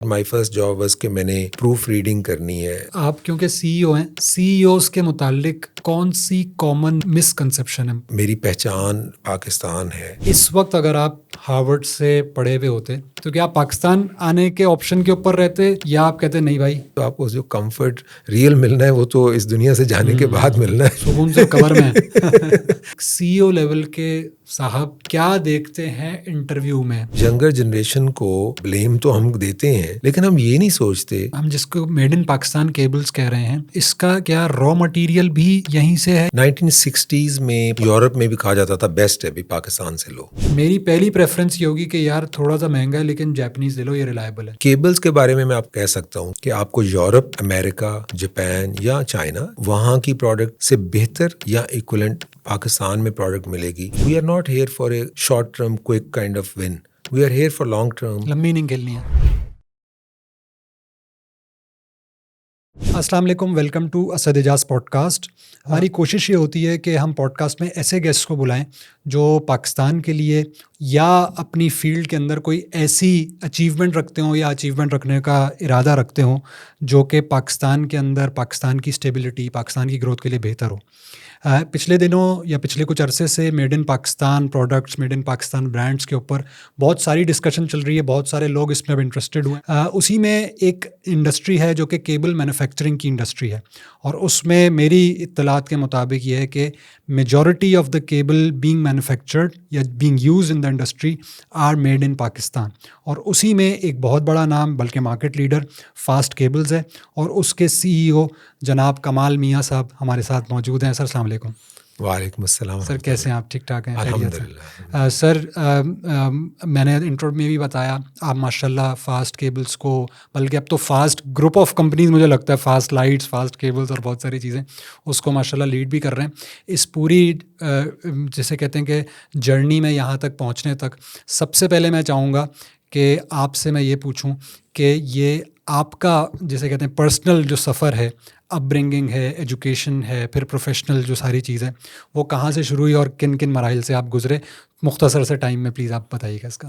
My first job was کہ میں نے پروف ریڈنگ کرنی ہے. آپ کیونکہ سی ای او ہیں, سی ای اوز کے متعلق کون سی کامن مسکنسیپشن ہے؟ میری پہچان پاکستان ہے. اس وقت اگر آپ ہارورڈ سے پڑھے ہوئے ہوتے تو کیا آپ پاکستان آنے کے آپشن کے اوپر رہتے, یا آپ کہتے نہیں بھائی تو آپ کو جو کمفرٹ ریئل ملنا ہے وہ تو اس دنیا سے جانے کے بعد ملنا ہے. سکون سے قبر میں. سی ای او لیول کے صاحب کیا دیکھتے ہیں انٹرویو میں؟ ینگر جنریشن کو بلیم تو ہم دیتے ہیں, لیکن ہم یہ نہیں سوچتے. ہم جس کو میڈ ان پاکستان کیبلز کہہ رہے ہیں, اس کا کیا را مٹیریل بھی یہیں سے ہے؟ 1960s میں یورپ میں بھی کہا جاتا تھا بیسٹ ہے بھی پاکستان سے لو. میری پہلی پریفرنس یہ ہوگی کہ یار تھوڑا سا مہنگا ہے لیکن جاپنیز لے لو, یہ ریلائبل ہے. کیبلز کے بارے میں آپ کہہ سکتا ہوں کہ آپ کو یورپ, امریکہ, جاپان یا چائنا وہاں کی پروڈکٹ سے بہتر یا ایکولنٹ پاکستان میں پروڈکٹ ملے گی. We are not here for a short term quick kind of one, we are here for long term. لمبی نہیں کھیلنی ہے. السلام علیکم, welcome to Asad Ejaz podcast. ہماری کوشش یہ ہوتی ہے کہ ہم پوڈ کاسٹ میں ایسے گیسٹ کو بلائیں جو پاکستان کے لیے یا اپنی فیلڈ کے اندر کوئی ایسی اچیومنٹ رکھتے ہوں یا اچیومنٹ رکھنے کا ارادہ رکھتے ہوں جو کہ پاکستان کے اندر پاکستان کی اسٹیبلٹی, پاکستان کی گروتھ کے لیے بہتر ہو. پچھلے دنوں یا پچھلے کچھ عرصے سے made in Pakistan products, made in Pakistan brands کے اوپر بہت ساری ڈسکشن چل رہی ہے, بہت سارے لوگ اس میں اب انٹرسٹڈ ہوئے. اسی میں ایک انڈسٹری ہے جو کہ کیبل مینوفیکچرنگ کی انڈسٹری ہے, اور اس میں میری اطلاعات کے مطابق یہ ہے کہ majority of the cable being manufactured یا being use in the industry are made in Pakistan. اور اسی میں ایک بہت بڑا نام, بلکہ مارکیٹ لیڈر فاسٹ کیبلز ہے, اور اس کے سی ای او جناب کمال میاں صاحب ہمارے ساتھ موجود ہیں. سر السلام علیکم. وعلیکم السلام. سر کیسے ہیں آپ؟ ٹھیک ٹھاک ہیں؟ الحمدللہ. سر میں نے انٹرو میں بھی بتایا آپ ماشاءاللہ فاسٹ کیبلز کو, بلکہ اب تو فاسٹ گروپ آف کمپنیز مجھے لگتا ہے, فاسٹ لائٹس, فاسٹ کیبلز اور بہت ساری چیزیں, اس کو ماشاءاللہ لیڈ بھی کر رہے ہیں. اس پوری جسے کہتے ہیں کہ جرنی میں یہاں تک پہنچنے تک, سب سے پہلے میں چاہوں گا کہ آپ سے میں یہ پوچھوں کہ یہ آپ کا جسے کہتے ہیں پرسنل جو سفر ہے, اپ برنگنگ ہے, ایجوکیشن ہے, پھر پروفیشنل جو ساری چیزیں, وہ کہاں سے شروع ہوئی اور کن کن مراحل سے آپ گزرے؟ مختصر سے ٹائم میں پلیز آپ بتائیے گا اس کا.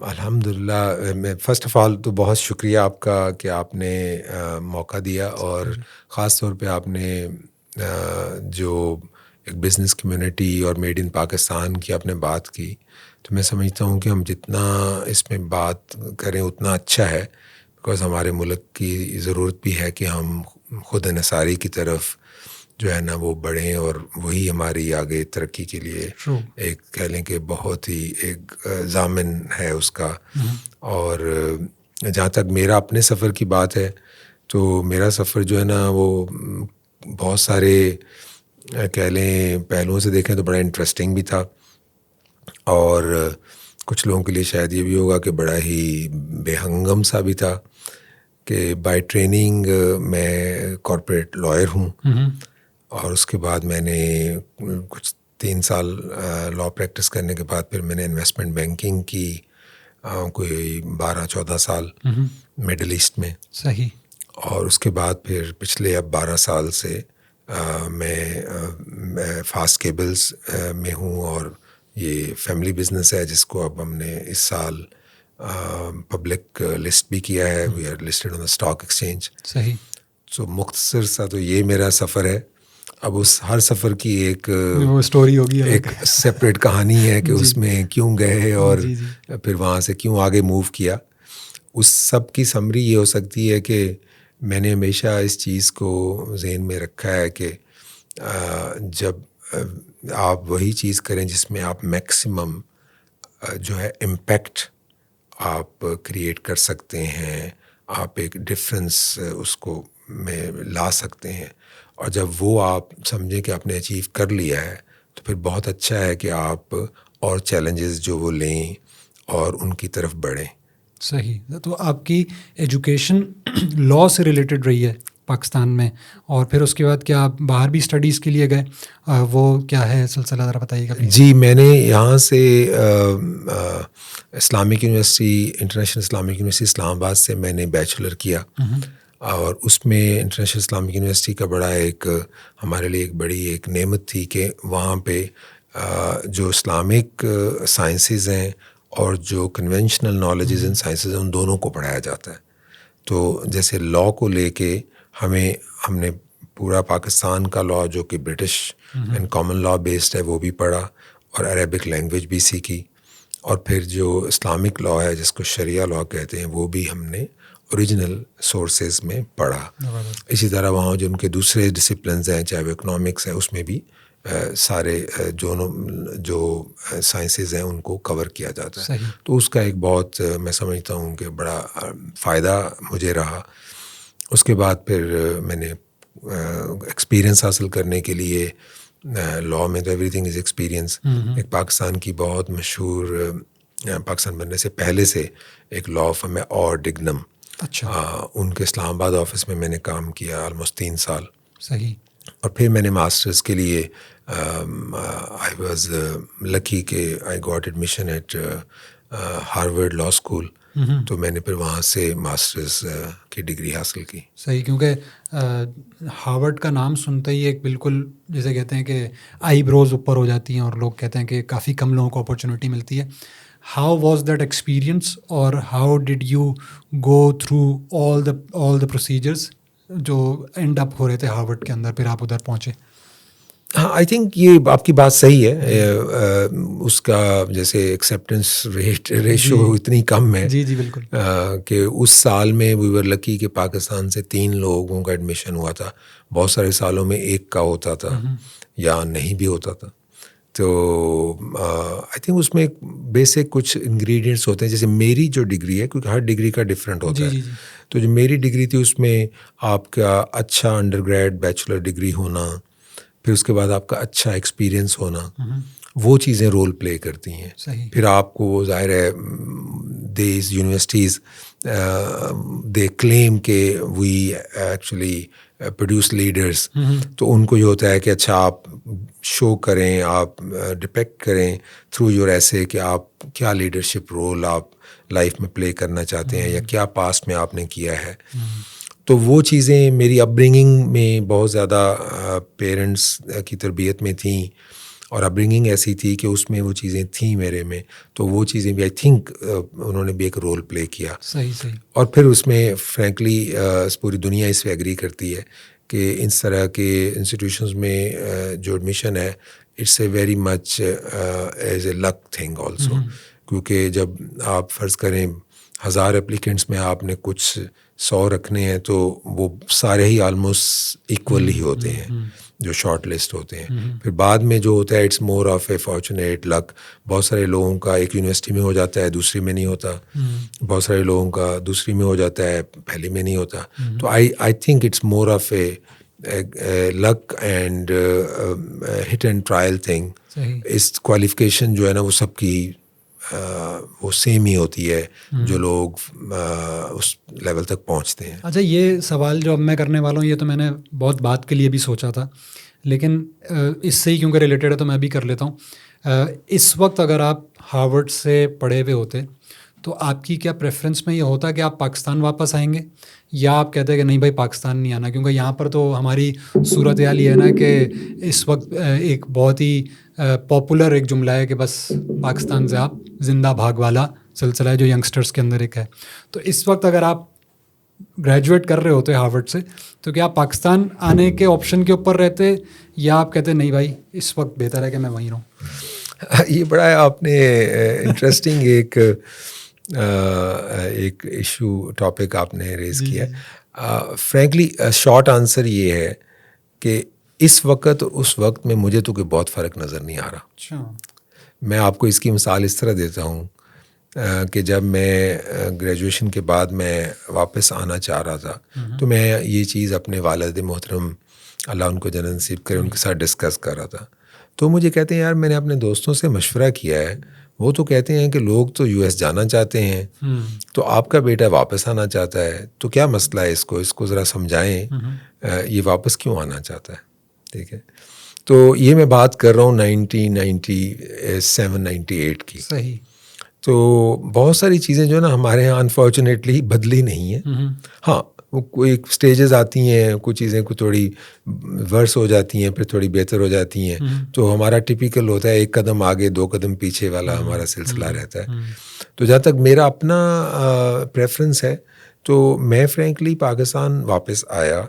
الحمدللہ, میں فرسٹ آف آل تو بہت شکریہ آپ کا کہ آپ نے موقع دیا, اور خاص طور پہ آپ نے جو ایک بزنس کمیونٹی اور میڈ ان پاکستان کی آپ نے بات کی, تو میں سمجھتا ہوں کہ ہم جتنا اس میں بات کریں اتنا اچھا ہے, بیکاز ہمارے ملک کی ضرورت بھی ہے کہ ہم خود انحصاری کی طرف جو ہے نا وہ بڑھیں, اور وہی ہماری آگے ترقی کے لیے ایک کہہ لیں کہ بہت ہی ایک ضامن ہے اس کا. اور جہاں تک میرا اپنے سفر کی بات ہے, تو میرا سفر جو ہے نا وہ بہت سارے کہہ لیں پہلوؤں سے دیکھیں تو بڑا انٹرسٹنگ بھی تھا, اور کچھ لوگوں کے لیے شاید یہ بھی ہوگا کہ بڑا ہی بے ہنگم سا بھی تھا. کہ بائی ٹریننگ میں کارپوریٹ لائر ہوں, اور اس کے بعد میں نے کچھ 3 سال لا پریکٹس کرنے کے بعد پھر میں نے انویسٹمنٹ بینکنگ کی کوئی 12-14 سال مڈل ایسٹ میں. صحیح. اور اس کے بعد پھر پچھلے اب 12 سال سے میں فاسٹ کیبلز میں ہوں, اور یہ فیملی بزنس ہے جس کو اب ہم نے اس سال پبلک لسٹ بھی کیا ہے. We are listed on the stock exchange. صحیح. سو مختصر سا تو یہ میرا سفر ہے. اب اس ہر سفر کی ایک اسٹوری ہوگی, ایک سیپریٹ کہانی ہے کہ اس میں کیوں گئے اور پھر وہاں سے کیوں آگے موو کیا. اس سب کی سمری یہ ہو سکتی ہے کہ میں نے ہمیشہ اس چیز کو ذہن میں رکھا ہے کہ جب آپ وہی چیز کریں جس میں آپ میکسیمم جو ہے امپیکٹ آپ کریٹ کر سکتے ہیں, آپ ایک ڈفرینس اس کو میں لا سکتے ہیں, اور جب وہ آپ سمجھیں کہ آپ نے اچیو کر لیا ہے تو پھر بہت اچھا ہے کہ آپ اور چیلنجز جو وہ لیں اور ان کی طرف بڑھیں. صحیح. تو آپ کی ایجوکیشن لاء سے ریلیٹڈ رہی ہے پاکستان میں, اور پھر اس کے بعد کیا آپ باہر بھی اسٹڈیز کے لیے گئے؟ وہ کیا ہے سلسلہ, ذرا بتائیے گا. جی, میں نے یہاں سے Islamic university, international Islamic university Islamabad سے میں نے بیچلر کیا, اور اس میں انٹرنیشنل اسلامک یونیورسٹی کا بڑا ایک ہمارے لیے ایک بڑی ایک نعمت تھی کہ وہاں پہ جو اسلامک سائنسز ہیں اور جو کنونشنل نالجز اینڈ سائنسز ہیں ان دونوں کو پڑھایا جاتا ہے. تو جیسے لاء کو لے کے ہم نے پورا پاکستان کا لاء جو کہ British and common law based ہے وہ بھی پڑھا, اور عربک لینگویج بھی سیکھی, اور پھر جو اسلامک لاء ہے جس کو شریعہ لاء کہتے ہیں وہ بھی ہم نے اوریجنل سورسز میں پڑھا. اسی طرح وہاں جو ان کے دوسرے ڈسپلنز ہیں چاہے وہ اکنامکس ہیں اس میں بھی سارے جو سائنسز ہیں ان کو کور کیا جاتا ہے. تو اس کا ایک بہت میں سمجھتا ہوں کہ بڑا فائدہ مجھے رہا. اس کے بعد پھر میں نے ایکسپیرئنس حاصل کرنے کے لیے لاء میں تو ایوری تھنگ از ایکسپیرئنس. ایک پاکستان کی بہت مشہور پاکستان بننے سے پہلے سے ایک لاء فرم ہے اور ڈگنم, ان کے اسلام آباد آفس میں میں نے کام کیا آلموسٹ 3 سال. صحیح. اور پھر میں نے ماسٹرز کے لیے آئی واز لکی کہ I got admission at Harvard law school. تو میں نے پھر وہاں سے ماسٹرز کی ڈگری حاصل کی. صحیح, کیونکہ ہارورڈ کا نام سنتے ہی ایک بالکل جیسے کہتے ہیں کہ آئی بروز اوپر ہو جاتی ہیں, اور لوگ کہتے ہیں کہ کافی کم لوگوں کو اپارچونیٹی ملتی ہے. ہاؤ واز دیٹ ایکسپیرئنس, اور how did you go through all the procedures جو اینڈ اپ ہو رہے تھے ہارورڈ کے اندر, پھر آپ ادھر پہنچے؟ ہاں, آئی تھنک یہ آپ کی بات صحیح ہے. اس کا جیسے ایکسیپٹنس ریشو اتنی کم ہے جی بالکل, کہ اس سال میں وی ور لکی کہ پاکستان سے 3 لوگوں کا ایڈمیشن ہوا تھا. بہت سارے سالوں میں 1 کا ہوتا تھا یا نہیں بھی ہوتا تھا. تو آئی تھنک اس میں ایک بیسک کچھ انگریڈینٹس ہوتے ہیں. جیسے میری جو ڈگری ہے, کیونکہ ہر ڈگری کا ڈفرینٹ ہوتا ہے, تو جو میری ڈگری تھی اس میں آپ کا اچھا انڈر گریڈ بیچلر ڈگری ہونا, پھر اس کے بعد آپ کا اچھا ایکسپیرئنس ہونا, وہ چیزیں رول پلے کرتی ہیں. پھر آپ کو وہ ظاہر ہے دیز یونیورسٹیز دے کلیم کہ وی ایکچولی پروڈیوس لیڈرس, تو ان کو یہ ہوتا ہے کہ اچھا آپ شو کریں, آپ ڈپیکٹ کریں تھرو یور ایسے کہ آپ کیا لیڈرشپ رول آپ لائف میں پلے کرنا چاہتے ہیں یا کیا پاسٹ میں آپ نے کیا ہے. تو وہ چیزیں میری اپ برنگنگ میں بہت زیادہ پیرنٹس کی تربیت میں تھیں, اور اپ برنگنگ ایسی تھی کہ اس میں وہ چیزیں تھیں میرے میں, تو وہ چیزیں بھی آئی تھنک انہوں نے بھی ایک رول پلے کیا. صحیح. اور پھر اس میں فرینکلی پوری دنیا اس پہ ایگری کرتی ہے کہ اس طرح کے انسٹیٹیوشنز میں جو ایڈمیشن ہے it's a very much as a luck thing also, کیونکہ جب آپ فرض کریں 1000 اپلیکینٹس میں آپ نے کچھ 100 رکھنے ہیں تو وہ سارے ہی آلموسٹ ایکول ہی ہوتے ہیں جو شارٹ لسٹ ہوتے ہیں. پھر بعد میں جو ہوتا ہے it's more of a fortunate luck. بہت سارے لوگوں کا ایک یونیورسٹی میں ہو جاتا ہے, دوسری میں نہیں ہوتا. بہت سارے لوگوں کا دوسری میں ہو جاتا ہے, پہلی میں نہیں ہوتا. تو I think it's more of a luck and hit and trial thing. اس کوالیفیکیشن جو ہے نا وہ سب کی وہ سیم ہی ہوتی ہے جو لوگ اس لیول تک پہنچتے ہیں. اچھا, یہ سوال جو اب میں کرنے والا ہوں یہ تو میں نے بہت بات کے لیے بھی سوچا تھا, لیکن اس سے ہی کیونکہ ریلیٹڈ ہے تو میں بھی کر لیتا ہوں. اس وقت اگر آپ ہارورڈ سے پڑھے ہوئے ہوتے تو آپ کی کیا پریفرنس میں یہ ہوتا کہ آپ پاکستان واپس آئیں گے, یا آپ کہتے ہیں کہ نہیں بھائی پاکستان نہیں آنا, کیونکہ یہاں پر تو ہماری صورت حال یہ ہے نا کہ اس وقت ایک بہت ہی پاپولر ایک جملہ ہے کہ بس پاکستان سے آپ زندہ بھاگ والا سلسلہ ہے جو ینگسٹرس کے اندر ایک ہے. تو اس وقت اگر آپ گریجویٹ کر رہے ہوتے ہارورڈ سے تو کیا آپ پاکستان آنے کے آپشن کے اوپر رہتے, یا آپ کہتے نہیں بھائی اس وقت بہتر ہے کہ میں وہیں رہوں؟ یہ بڑا آپ نے انٹرسٹنگ ایک ایشو ٹاپک آپ نے ریز کیا. فرینکلی شارٹ آنسر یہ ہے کہ اس وقت اس وقت میں مجھے تو کوئی بہت فرق نظر نہیں آ رہا. اچھا. میں آپ کو اس کی مثال اس طرح دیتا ہوں کہ جب میں گریجویشن کے بعد میں واپس آنا چاہ رہا تھا تو میں یہ چیز اپنے والد محترم اللہ ان کو جنت نصیب کرے ان کے ساتھ ڈسکس کر رہا تھا. تو مجھے کہتے ہیں یار میں نے اپنے دوستوں سے مشورہ کیا ہے, وہ تو کہتے ہیں کہ لوگ تو US جانا چاہتے ہیں, تو آپ کا بیٹا واپس آنا چاہتا ہے, تو کیا مسئلہ ہے, اس کو ذرا سمجھائیں یہ واپس کیوں آنا چاہتا ہے. ٹھیک ہے, تو یہ میں بات کر رہا ہوں 1997-98 کی. صحیح. تو بہت ساری چیزیں جو ہے نا ہمارے یہاں انفارچونیٹلی بدلی نہیں ہیں. ہاں, وہ کوئی اسٹیجز آتی ہیں, کچھ چیزیں کو تھوڑی ورس ہو جاتی ہیں, پھر تھوڑی بہتر ہو جاتی ہیں. تو ہمارا ٹپیکل ہوتا ہے 1 قدم آگے 2 قدم پیچھے والا ہمارا سلسلہ رہتا ہے. تو جہاں تک میرا اپنا پریفرنس ہے تو میں فرینکلی پاکستان واپس آیا.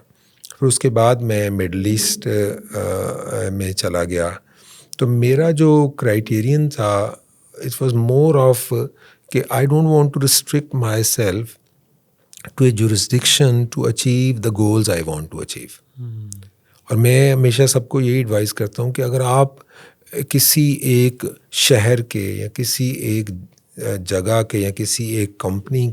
پھر اس کے بعد میں مڈل ایسٹ میں چلا گیا. تو میرا جو کرائیٹیرین تھا اٹ واز مور آف کہ I don't want to restrict myself to a jurisdiction to achieve the goals I want to achieve. اور میں ہمیشہ سب کو یہی ایڈوائز کرتا ہوں کہ اگر آپ کسی ایک شہر کے یا کسی ایک جگہ کے یا کسی ایک کمپنی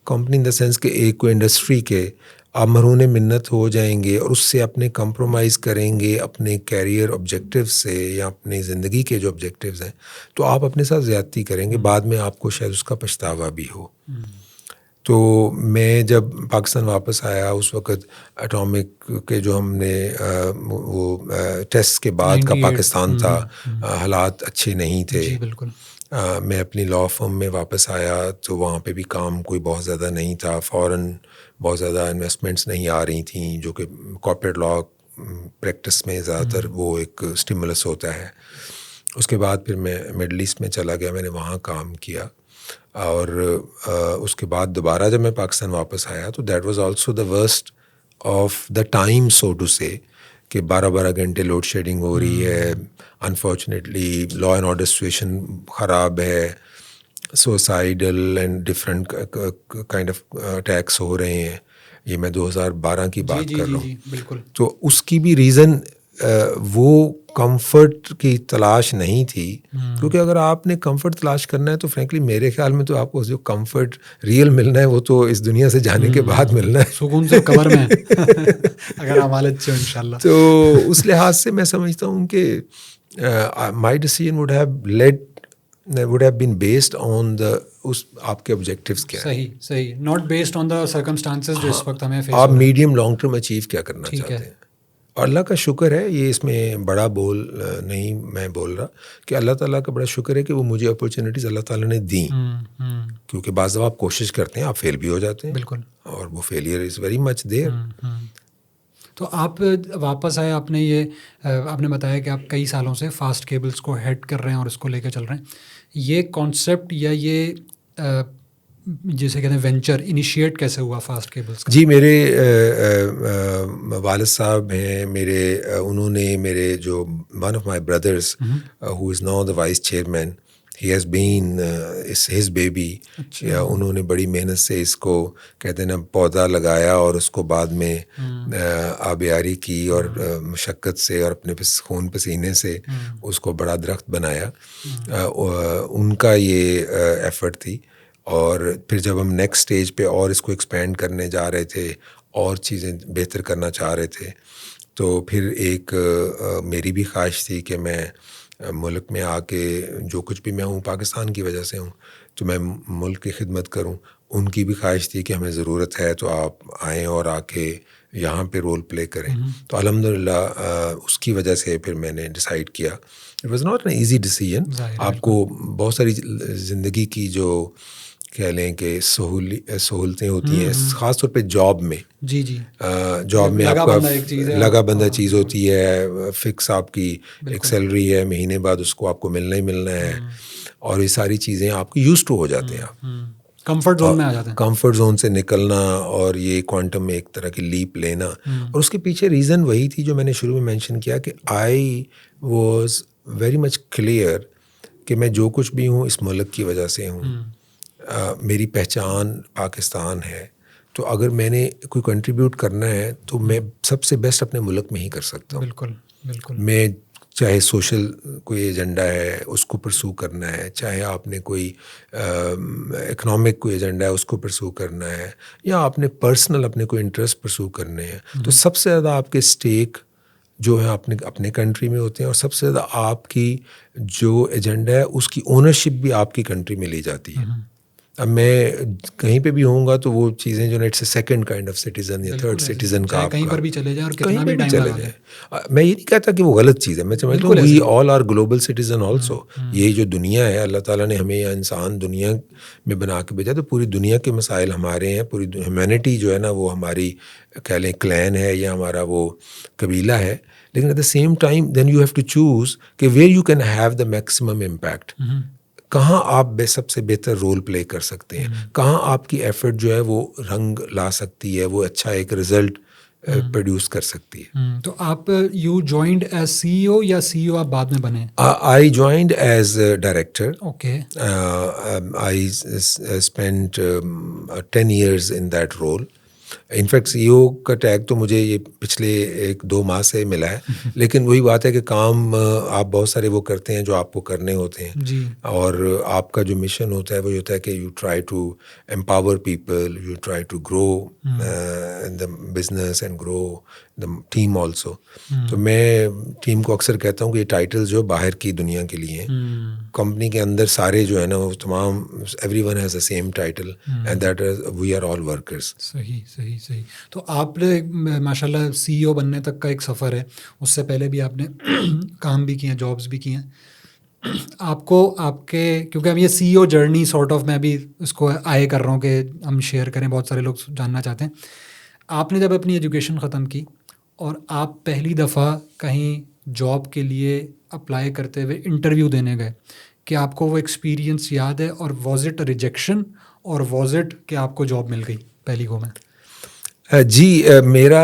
ان دا سینس کہ ایک کوئی انڈسٹری کے آپ مرہون منت ہو جائیں گے اور اس سے اپنے کمپرومائز کریں گے اپنے کیریئر آبجیکٹیو سے یا اپنی زندگی کے جو آبجیکٹیوز ہیں, تو آپ اپنے ساتھ زیادتی کریں گے, بعد میں آپ کو شاید اس کا پچھتاوا بھی ہو. تو میں جب پاکستان واپس آیا اس وقت اٹامک کے جو ہم نے وہ ٹیسٹ کے بعد کا پاکستان تھا, حالات اچھے نہیں تھے. بالکل. میں اپنی لاء فرم میں واپس آیا تو وہاں پہ بھی کام کوئی بہت زیادہ نہیں تھا, فوراً بہت زیادہ انویسٹمنٹس نہیں آ رہی تھیں, جو کہ کارپوریٹ لاء پریکٹس میں زیادہ تر وہ ایک اسٹیمولس ہوتا ہے. اس کے بعد پھر میں مڈل ایسٹ میں چلا گیا, میں نے وہاں کام کیا. اور اس کے بعد دوبارہ جب میں پاکستان واپس آیا تو that was also the worst of the time so to say, کہ 12 گھنٹے لوڈ شیڈنگ ہو رہی ہے. Unfortunately law and order situation خراب ہے, suicidal and different kind of attacks ہو رہے ہیں. یہ میں 2012 کی بات کر رہا ہوں. بالکل. تو اس کی بھی ریزن وہ کمفرٹ کی تلاش نہیں تھی, کیونکہ اگر آپ نے کمفرٹ تلاش کرنا ہے تو فرینکلی میرے خیال میں تو آپ کو جو کمفرٹ ریئل ملنا ہے وہ تو اس دنیا سے جانے کے بعد ملنا ہے, سکون سے قبر میں اگر ہمارے اچھے انشاءاللہ. تو اس لحاظ سے میں سمجھتا ہوں کہ my decision would have been based on the اس آپ کے آبجیکٹیوز کیا ہیں. صحیح not based on the circumstances جو اس وقت ہمیں فیس آپ میڈیم لانگ ٹرم اچیو کیا کرنا چاہتے ہیں. اور اللہ کا شکر ہے, یہ اس میں بڑا بول نہیں میں بول رہا, کہ اللہ تعالیٰ کا بڑا شکر ہے کہ وہ مجھے اپرچونیٹیز اللہ تعالیٰ نے دیں. کیونکہ بعض دفعہ آپ کوشش کرتے ہیں, آپ فیل بھی ہو جاتے ہیں. بالکل. اور وہ فیلئر از ویری مچ دیر. تو آپ واپس آئے, آپ نے بتایا کہ آپ کئی سالوں سے فاسٹ کیبلز کو ہیڈ کر رہے ہیں اور اس کو لے کے چل رہے ہیں. یہ کانسیپٹ یا یہ جیسے کہتے ہیں وینچر انیشیٹ کیسے ہوا فاسٹ کیبلز کا؟ جی, میرے والد صاحب ہیں میرے, انہوں نے میرے جو one of my brothers who is now the vice chairman, he has been his baby. انہوں نے بڑی محنت سے اس کو کہتے ہیں نا پودا لگایا اور اس کو بعد میں آبیاری کی اور مشقت سے اور اپنے خون پسینے سے اس کو بڑا درخت بنایا. ان کا یہ ایفرٹ تھی. اور پھر جب ہم نیکسٹ اسٹیج پہ اور اس کو ایکسپینڈ کرنے جا رہے تھے, اور چیزیں بہتر کرنا چاہ رہے تھے, تو پھر ایک میری بھی خواہش تھی کہ میں ملک میں آ کے جو کچھ بھی میں ہوں پاکستان کی وجہ سے ہوں, تو میں ملک کی خدمت کروں. ان کی بھی خواہش تھی کہ ہمیں ضرورت ہے تو آپ آئیں اور آ کے یہاں پہ رول پلے کریں. تو الحمدللہ اس کی وجہ سے پھر میں نے ڈیسائیڈ کیا. It was not an easy decision. آپ کو بہت ساری زندگی کی جو کہہ لیں کہ سہولتیں ہوتی ہیں, خاص طور پہ جاب میں. جاب میں آپ کا لگا بندہ چیز ہوتی ہے, فکس آپ کی ایک سیلری ہے, مہینے بعد اس کو آپ کو ملنا ہی ملنا ہے, اور یہ ساری چیزیں آپ کو یوز ٹو ہو جاتے ہیں. آپ کمفرٹ زون میں آ جاتے ہیں. کمفرٹ زون سے نکلنا اور یہ کوانٹم میں ایک طرح کی لیپ لینا. اور اس کے پیچھے ریزن وہی تھی جو میں نے شروع میں مینشن کیا, کہ آئی واز ویری مچ کلیئر کہ میں جو کچھ بھی ہوں اس ملک کی وجہ سے ہوں. میری پہچان پاکستان ہے, تو اگر میں نے کوئی کنٹریبیوٹ کرنا ہے تو میں سب سے بیسٹ اپنے ملک میں ہی کر سکتا ہوں. بالکل. میں چاہے سوشل کوئی ایجنڈا ہے اس کو پرسو کرنا ہے, چاہے آپ نے کوئی اکنامک کوئی ایجنڈا ہے اس کو پرسو کرنا ہے, یا آپ نے پرسنل اپنے کوئی انٹرسٹ پرسو کرنے ہیں, تو سب سے زیادہ آپ کے اسٹیک جو ہے اپنے کنٹری میں ہوتے ہیں, اور سب سے زیادہ آپ کی جو ایجنڈا ہے اس کی اونرشپ بھی آپ کی کنٹری میں لی جاتی ہے. اب میں کہیں پہ بھی ہوں گا تو وہ چیزیں جو it's a second kind of citizen یا تھرڈ سٹیزن کا آپ کہیں کا پر بھی چلے جائیں اور کہیں کتنا پہ بھی بھی ٹائم چلے لگا جائیں. لیں. میں یہ نہیں کہتا کہ وہ غلط چیز ہے, میں سمجھتا ہوں وی آل آر گلوبل سٹیزن آلسو. یہ جو دنیا ہے اللہ تعالیٰ نے ہمیں یا انسان دنیا میں بنا کے بھیجا, تو پوری دنیا کے مسائل ہمارے ہیں, پوری ہیومینٹی جو ہے نا وہ ہماری کہہ لیں کلین ہے یا ہمارا وہ قبیلہ ہے. لیکن at the same time then you have to choose کہ where you can have the maximum impact, کہاں آپ سب سے بہتر رول پلے کر سکتے ہیں, کہاں آپ کی ایفرٹ جو ہے وہ رنگ لا سکتی ہے, وہ اچھا ایک رزلٹ پروڈیوس کر سکتی ہے. تو آپ you joined as C E O یا سی ای او آپ بعد میں بنے؟ I joined as director. Okay. I spent 10 years in that role. In fact C E O کا ٹیگ تو مجھے یہ پچھلے 1-2 ماہ سے ملا ہے, لیکن وہی بات ہے کہ کام آپ بہت سارے وہ کرتے ہیں جو آپ کو کرنے ہوتے ہیں جی. اور آپ کا جو مشن ہوتا ہے وہ ہوتا ہے کہ you try to empower people, you try to grow in the business and grow the team also. تو میں ٹیم کو اکثر کہتا ہوں کہ یہ ٹائٹل جو باہر کی دنیا کے لیے ہیں, کمپنی کے اندر سارے جو ہے نا وہ تمام everyone has the same title and that is we are all workers. صحیح. تو آپ نے ماشاء اللہ سی ای او بننے تک کا ایک سفر ہے, اس سے پہلے بھی آپ نے کام بھی کیے ہیں, جابس بھی کی ہیں. آپ کو آپ کے کیونکہ ہم یہ سی E O journey sort of میں بھی اس کو آئے کر رہا ہوں کہ ہم شیئر کریں, بہت سارے لوگ جاننا چاہتے ہیں. آپ نے جب اپنی ایجوکیشن ختم کی اور آپ پہلی دفعہ کہیں جاب کے لیے اپلائی کرتے ہوئے انٹرویو دینے گئے, کہ آپ کو وہ ایکسپیرینس یاد ہے, اور واز اٹ ریجیکشن اور واز اٹ کہ آپ کو جاب مل گئی پہلی گو میں؟ جی, میرا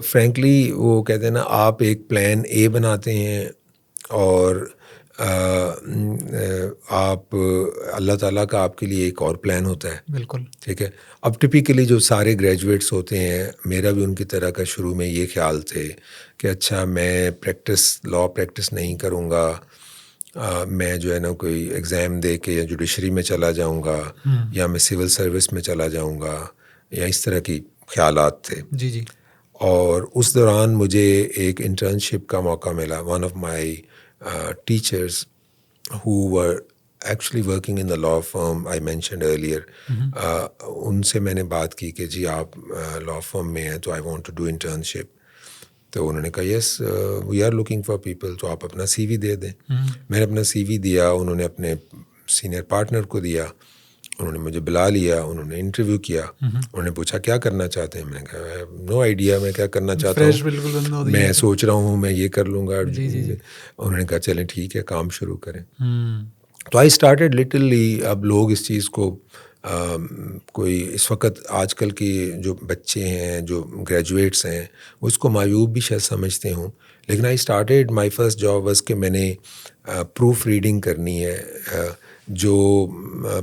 فرینکلی وہ کہتے ہیں نا آپ ایک پلان اے بناتے ہیں اور آپ اللہ تعالیٰ کا آپ کے لیے ایک اور پلان ہوتا ہے. بالکل ٹھیک ہے. اب ٹپیکلی جو سارے گریجویٹس ہوتے ہیں, میرا بھی ان کی طرح کا شروع میں یہ خیال تھے کہ اچھا میں لا پریکٹس نہیں کروں گا, میں جو ہے نا کوئی ایگزام دے کے یا جوڈیشری میں چلا جاؤں گا, یا میں سول سروس میں چلا جاؤں گا, یا اس طرح کی خیالات تھے. جی. اور اس دوران مجھے ایک انٹرنشپ کا موقع ملا. One of my teachers who were actually working in the law firm I mentioned earlier, ان سے میں نے بات کی کہ جی آپ law firm میں ہیں تو I want to do internship. تو انہوں نے کہا yes we are looking for people, تو آپ اپنا سی وی دے دیں. میں نے اپنا سی وی دیا, انہوں نے اپنے سینئر پارٹنر کو دیا, انہوں نے مجھے بلا لیا, انہوں نے انٹرویو کیا, انہوں نے پوچھا کیا کرنا چاہتے ہیں. میں نے کہا نو آئیڈیا میں کیا کرنا چاہتا ہوں, میں سوچ رہا ہوں میں یہ کر لوں گا. انہوں نے کہا چلیں ٹھیک ہے کام شروع کریں. تو آئی اسٹارٹیڈ لٹرلی. اب لوگ اس چیز کو کوئی اس وقت آج کل کی جو بچے ہیں جو گریجویٹس ہیں وہ اس کو معیوب بھی شاید سمجھتے ہوں, لیکن I started my first job was کہ میں نے پروف ریڈنگ کرنی ہے. جو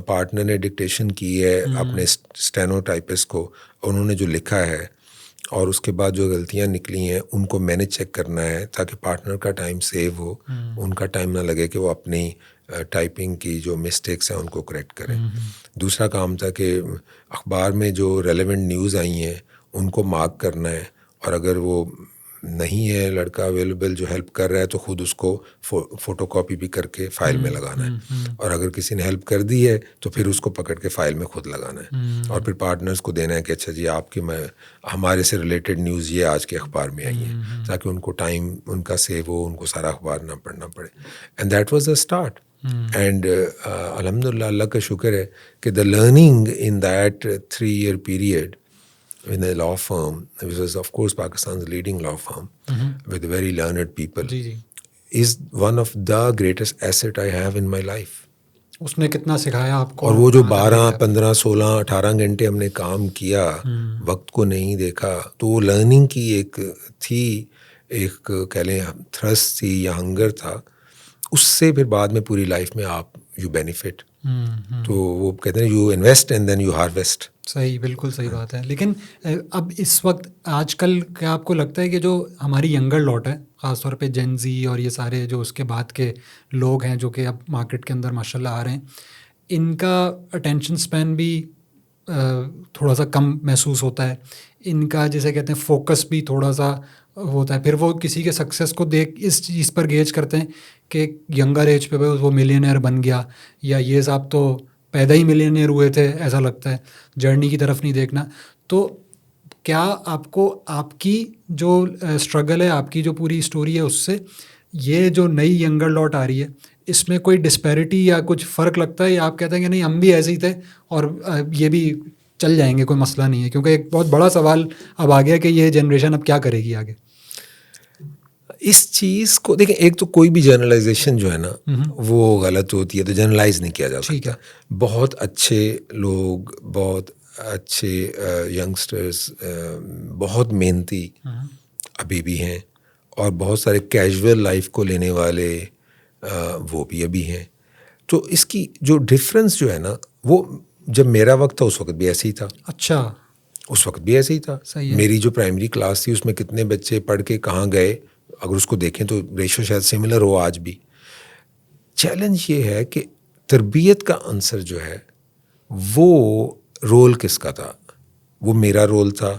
پارٹنر نے ڈکٹیشن کی ہے اپنے اسٹینو ٹائپسٹ کو, انہوں نے جو لکھا ہے اور اس کے بعد جو غلطیاں نکلی ہیں ان کو میں نے چیک کرنا ہے تاکہ پارٹنر کا ٹائم سیو ہو, ان کا ٹائم نہ لگے کہ وہ اپنی ٹائپنگ کی جو مسٹیکس ہیں ان کو کریکٹ کریں. دوسرا کام تھا کہ اخبار میں جو ریلیونٹ نیوز آئی ہیں ان کو مارک کرنا ہے, اور اگر وہ نہیں ہے لڑکا اویلیبل جو ہیلپ کر رہا ہے تو خود اس کو فوٹو کاپی بھی کر کے فائل میں لگانا ہے, اور اگر کسی نے ہیلپ کر دی ہے تو پھر اس کو پکڑ کے فائل میں خود لگانا ہے, اور پھر پارٹنرز کو دینا ہے کہ اچھا جی آپ کی ہمارے سے ریلیٹڈ نیوز یہ آج کے اخبار میں آئی ہیں, تاکہ ان کو ٹائم ان کا سیو ہو, ان کو سارا اخبار نہ پڑھنا پڑے. And that was the start. And الحمد للہ اللہ کا شکر ہے کہ the learning in that 3-year period in a law firm, which was of course Pakistan's leading law firm with very learned people, is one of the greatest asset I have in my life. اس نے کتنا سکھایا آپ کو. اور وہ جو 12, 15, 16, 18 گھنٹے ہم نے کام کیا, وقت کو نہیں دیکھا, تو وہ لرننگ کی ایک تھی, ایک کہہ لیں تھرسٹ تھی یا ہنگر تھا. اس سے پھر بعد میں پوری لائف میں آپ یو بینیفٹ. تو وہ کہتے ہیں you invest and then you harvest. صحیح, بالکل صحیح بات ہے. لیکن اب اس وقت آج کل کیا آپ کو لگتا ہے کہ جو ہماری ینگر لاٹ ہے, خاص طور پہ جین زی اور یہ سارے جو اس کے بعد کے لوگ ہیں جو کہ اب مارکیٹ کے اندر ماشاء اللہ آ رہے ہیں, ان کا اٹینشن اسپین بھی تھوڑا سا کم محسوس ہوتا ہے, ان کا جیسے کہتے ہیں فوکس بھی تھوڑا سا ہوتا ہے. پھر وہ کسی کے سکسیس کو دیکھ اس چیز پر گیج کرتے ہیں کہ ینگر ایج پہ وہ ملینئر بن گیا, یا یہ صاحب تو پیدا ہی ملینئر ہوئے تھے ایسا لگتا ہے, جرنی کی طرف نہیں دیکھنا. تو کیا آپ کو آپ کی جو اسٹرگل ہے, آپ کی جو پوری اسٹوری ہے, اس سے یہ جو نئی ینگر لاٹ آ رہی ہے اس میں کوئی ڈسپیرٹی یا کچھ فرق لگتا ہے, یا آپ کہتے ہیں کہ نہیں ہم بھی ایسے ہی تھے اور یہ بھی چل جائیں گے, کوئی مسئلہ نہیں ہے؟ کیونکہ ایک بہت بڑا سوال اب آ گیا کہ یہ جنریشن اب کیا کرے گی آگے. اس چیز کو دیکھیں, ایک تو کوئی بھی جنرلائزیشن جو ہے نا وہ غلط ہوتی ہے, تو جنرلائز نہیں کیا جا سکتا. بہت اچھے لوگ, بہت اچھے ینگسٹرز, بہت محنتی ابھی بھی ہیں, اور بہت سارے کیجول لائف کو لینے والے وہ بھی ابھی ہیں. تو اس کی جو ڈفرینس جو ہے نا, وہ جب میرا وقت تھا اس وقت بھی ایسے ہی تھا. اچھا, اس وقت بھی ایسے ہی تھا. میری جو پرائمری کلاس تھی اس میں کتنے بچے پڑھ کے کہاں گئے, اگر اس کو دیکھیں تو ریشو شاید سملر ہو آج بھی. چیلنج یہ ہے کہ تربیت کا عنصر جو ہے وہ رول کس کا تھا؟ وہ میرا رول تھا.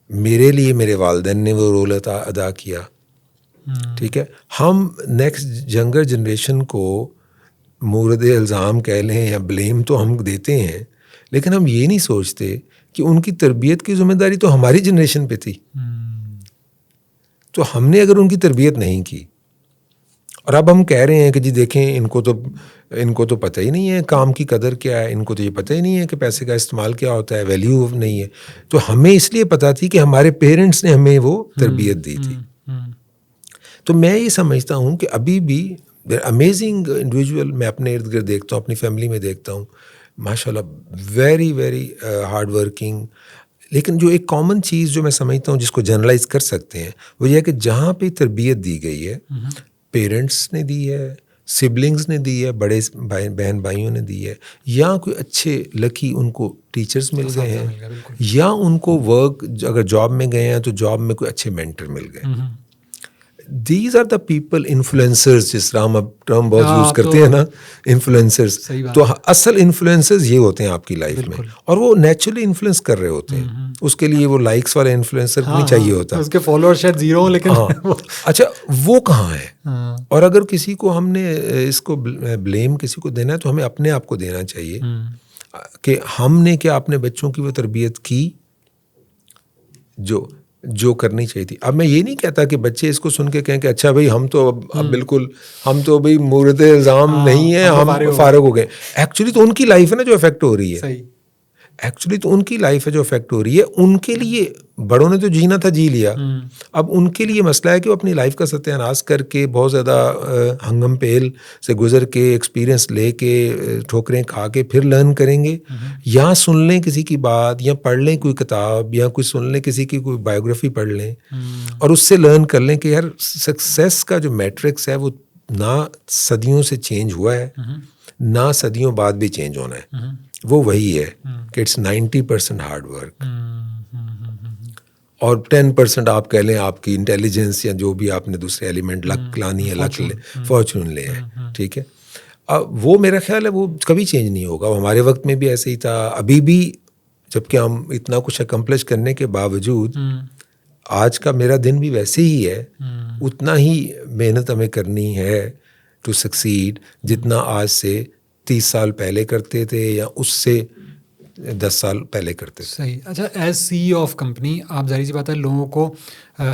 میرے لیے میرے والدین نے وہ رول ادا کیا. ٹھیک ہے, ہم نیکسٹ ینگر جنریشن کو مورد الزام کہہ لیں یا بلیم تو ہم دیتے ہیں, لیکن ہم یہ نہیں سوچتے کہ ان کی تربیت کی ذمہ داری تو ہماری جنریشن پہ تھی. تو ہم نے اگر ان کی تربیت نہیں کی, اور اب ہم کہہ رہے ہیں کہ جی دیکھیں ان کو تو پتہ ہی نہیں ہے کام کی قدر کیا ہے, ان کو تو یہ پتہ ہی نہیں ہے کہ پیسے کا استعمال کیا ہوتا ہے, ویلیو نہیں ہے. تو ہمیں اس لیے پتہ تھی کہ ہمارے پیرنٹس نے ہمیں وہ تربیت دی تھی. تو میں یہ سمجھتا ہوں کہ ابھی بھی امیزنگ انڈیویجول میں اپنے ارد گرد دیکھتا ہوں, اپنی فیملی میں دیکھتا ہوں, ماشاء اللہ ویری ویری ہارڈ ورکنگ. لیکن جو ایک کامن چیز جو میں سمجھتا ہوں جس کو جنرلائز کر سکتے ہیں وہ یہ ہے کہ جہاں پہ تربیت دی گئی ہے, پیرنٹس نے دی ہے, سبلنگز نے دی ہے, بڑے بہن بھائیوں نے دی ہے, یا کوئی اچھے لکی ان کو ٹیچرز مل گئے ہیں, یا ان کو ورک اگر جاب میں گئے ہیں تو جاب میں کوئی اچھے مینٹر مل گئے. These are the people, influencers جس طرح ہم اب ٹرم بہت یوز کرتے ہیں نا, انفلوئنسرز. تو اصل انفلوئنسرز یہ ہوتے ہیں آپ کی لائف میں, اور وہ نیچرلی انفلوئنس کر رہے ہوتے ہیں. اس کے لیے وہ لائکس والے انفلوئنسر نہیں چاہیے ہوتا, اس کے فالوور شاید زیرو ہوں, لیکن اچھا وہ کہاں ہے. اور اگر کسی کو ہم نے اس کو بلیم کسی کو دینا ہے تو ہمیں اپنے آپ کو دینا چاہیے کہ ہم نے کیا اپنے بچوں کی وہ تربیت کی جو کرنی چاہیے تھی. اب میں یہ نہیں کہتا کہ بچے اس کو سن کے کہیں کہ اچھا بھائی ہم تو اب بالکل ہم تو بھائی مورد الزام نہیں ہیں, ہم فارغ ہو گئے. ایکچولی تو ان کی لائف ہے نا جو افیکٹ ہو رہی ہے, ایکچولی تو ان کی لائف ہے جو افیکٹ ہو رہی ہے. ان کے لیے بڑوں نے تو جینا تھا جی لیا, اب ان کے لیے مسئلہ ہے کہ وہ اپنی لائف کا ستیہ ناش کر کے بہت زیادہ ہنگم پیل سے گزر کے ایکسپیرینس لے کے ٹھوکریں کھا کے پھر لرن کریں گے, یا سن لیں کسی کی بات, یا پڑھ لیں کوئی کتاب, یا کوئی سن لیں کسی کی کوئی بایوگرافی پڑھ لیں اور اس سے لرن کر لیں کہ یار سکسیس کا جو میٹرکس ہے وہ نہ صدیوں سے چینج ہوا ہے, نہ صدیوں بعد بھی چینج ہونا ہے. وہ وہی ہے کہ اٹس 90% ہارڈ ورک اور 10% آپ کہہ لیں آپ کی انٹیلیجنس, یا جو بھی آپ نے دوسرے ایلیمنٹ لک لانی ہے, لک لے, فارچون لے ہے. ٹھیک ہے, وہ میرا خیال ہے وہ کبھی چینج نہیں ہوگا. ہمارے وقت میں بھی ایسے ہی تھا, ابھی بھی جب کہ ہم اتنا کچھ اکمپلش کرنے کے باوجود آج کا میرا دن بھی ویسے ہی ہے. اتنا ہی محنت ہمیں کرنی ہے ٹو سکسیڈ جتنا آج سے 30 سال پہلے کرتے تھے یا اس سے 10 سال پہلے کرتے تھے. صحیح. اچھا, as C E O of company آپ ظاہر سی بات ہے لوگوں کو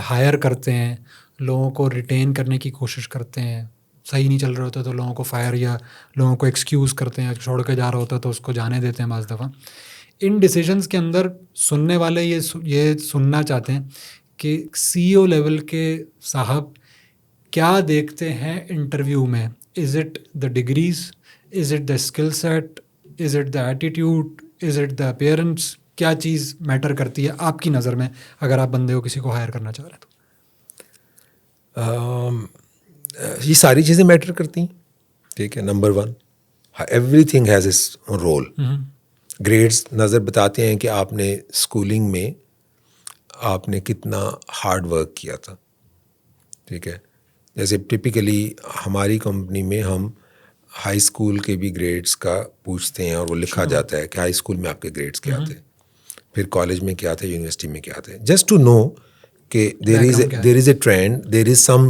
ہائر کرتے ہیں, لوگوں کو ریٹین کرنے کی کوشش کرتے ہیں, صحیح نہیں چل رہا ہوتا تو لوگوں کو فائر یا لوگوں کو ایکسکیوز کرتے ہیں, چھوڑ کے جا رہا ہوتا تو اس کو جانے دیتے ہیں بعض دفعہ. ان ڈیسیجنس کے اندر سننے والے یہ سننا چاہتے ہیں کہ سی ای او لیول کے صاحب کیا دیکھتے ہیں انٹرویو میں. Is it the degrees, is it the skill set, is it the attitude, is it the appearance, کیا چیز میٹر کرتی ہے آپ کی نظر میں اگر آپ بندے کو کسی کو ہائر کرنا چاہ رہے ہیں تو؟ یہ ساری چیزیں میٹر کرتی ہیں. ٹھیک ہے, number 1 everything has a role. Grades نظر بتاتے ہیں کہ آپ نے اسکولنگ میں آپ نے کتنا ہارڈ ورک کیا تھا. ٹھیک ہے, جیسے ٹپیکلی ہماری کمپنی میں ہم ہائی اسکول کے بھی گریڈس کا پوچھتے ہیں اور وہ لکھا جاتا ہے کہ ہائی اسکول میں آپ کے گریڈس کیا تھے, پھر کالج میں کیا تھے, یونیورسٹی میں کیا تھے, جسٹ ٹو نو کہ دیر is a trend, there is some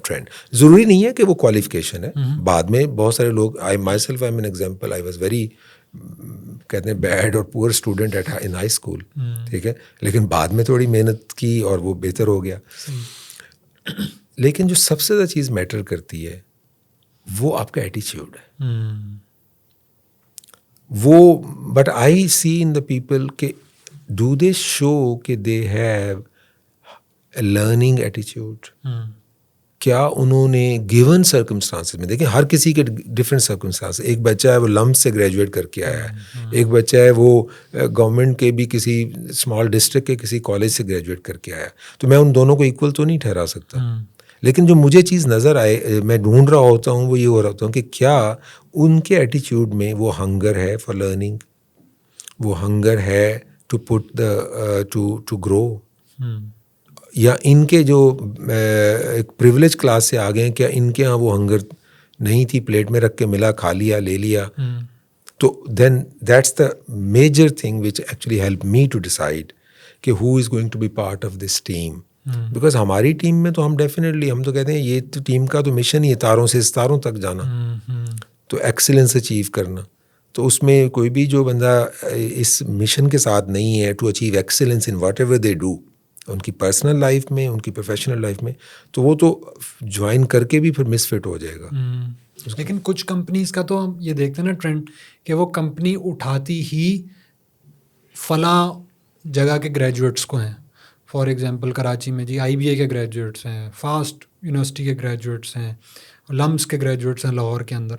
trend. ضروری نہیں ہے کہ وہ کوالیفیکیشن ہے. بعد میں بہت سارے لوگ, I myself I am an example, I was very کہتے ہیں بیڈ اور poor student at in high school, ٹھیک ہے, لیکن بعد میں تھوڑی محنت کی اور وہ بہتر ہو گیا. لیکن جو سب سے زیادہ چیز میٹر کرتی ہے وہ آپ کا ایٹیچیوڈ ہے. وہ but I see in the people کہ ڈو دے شو کہ دے ہیو اے لرننگ ایٹیچیوڈ. کیا انہوں نے گیون سرکمسٹانسز میں, دیکھیں ہر کسی کے ڈفرینٹ سرکمسٹانس, ایک بچہ ہے وہ لمپ سے گریجویٹ کر کے آیا ہے, ایک بچہ ہے وہ گورنمنٹ کے بھی کسی اسمال ڈسٹرکٹ کے کسی کالج سے گریجویٹ کر کے آیا, تو میں ان دونوں کو ایکول تو نہیں ٹھہرا سکتا. لیکن جو مجھے چیز نظر آئے, میں ڈھونڈ رہا ہوتا ہوں, وہ یہ ہو رہا ہوتا ہوں کہ کیا ان کے ایٹیچیوڈ میں وہ ہنگر ہے فار لرننگ, وہ ہنگر ہے to put the to grow, یا ان کے جو ایک پریولیج کلاس سے آ گئے ہیں, کیا ان کے ہاں وہ ہنگر نہیں تھی, پلیٹ میں رکھ کے ملا, کھا لیا, لے لیا. تو then that's the major thing which actually help me to decide کہ who is going to be part of this team. Because ہماری ٹیم میں تو ہم ڈیفینیٹلی ہم تو کہتے ہیں یہ تو ٹیم کا تو مشن ہی ہے, تاروں سے ستاروں تک جانا, تو ایکسیلنس اچیو کرنا. تو اس میں کوئی بھی جو بندہ اس مشن کے ساتھ نہیں ہے to achieve excellence in whatever they do, ان کی پرسنل لائف میں, ان کی پروفیشنل لائف میں, تو وہ تو جوائن کر کے بھی پھر مس فٹ ہو جائے گا. لیکن کچھ کمپنیز کا تو ہم یہ دیکھتے ہیں نا ٹرینڈ کہ وہ کمپنی اٹھاتی ہی فلاں جگہ کے گریجویٹس کو ہیں. فار ایگزامپل کراچی میں جی IBA کے گریجویٹس ہیں, فاسٹ یونیورسٹی کے گریجویٹس ہیں, لمس کے گریجویٹس ہیں لاہور کے اندر.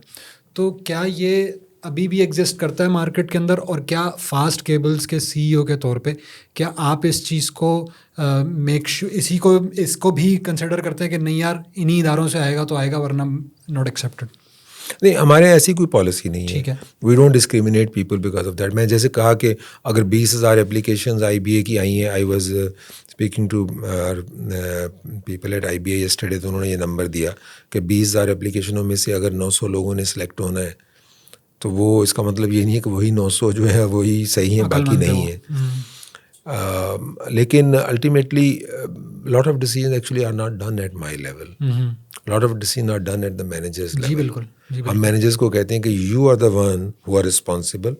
تو کیا یہ ابھی بھی ایگزسٹ کرتا ہے مارکیٹ کے اندر, اور کیا فاسٹ کیبلز کے CEO کے طور پہ کیا آپ اس چیز کو اس کو بھی کنسیڈر کرتے ہیں کہ نہیں یار انہی اداروں سے آئے گا تو آئے گا, ورنہ ناٹ ایکسیپٹڈ؟ نہیں, ہمارے ایسی کوئی پالیسی نہیں ہے. We don't discriminate people because of that. میں جیسے کہا کہ اگر 20,000 اپلیکیشنز IBA کی آئی ہیں, I was speaking to people at IBA yesterday, تو انہوں نے یہ نمبر دیا کہ 20,000 اپلیکیشنوں میں سے اگر 900 لوگوں نے سلیکٹ ہونا ہے, تو وہ اس کا مطلب یہ نہیں ہے کہ وہی 900 جو ہے وہی صحیح ہیں, باقی نہیں ہیں. لیکن ultimately lot of decision actually are not done at my level, lot of decision are done at the managers level. جی بالکل. ہم مینیجرز کو کہتے ہیں کہ you are the one who are responsible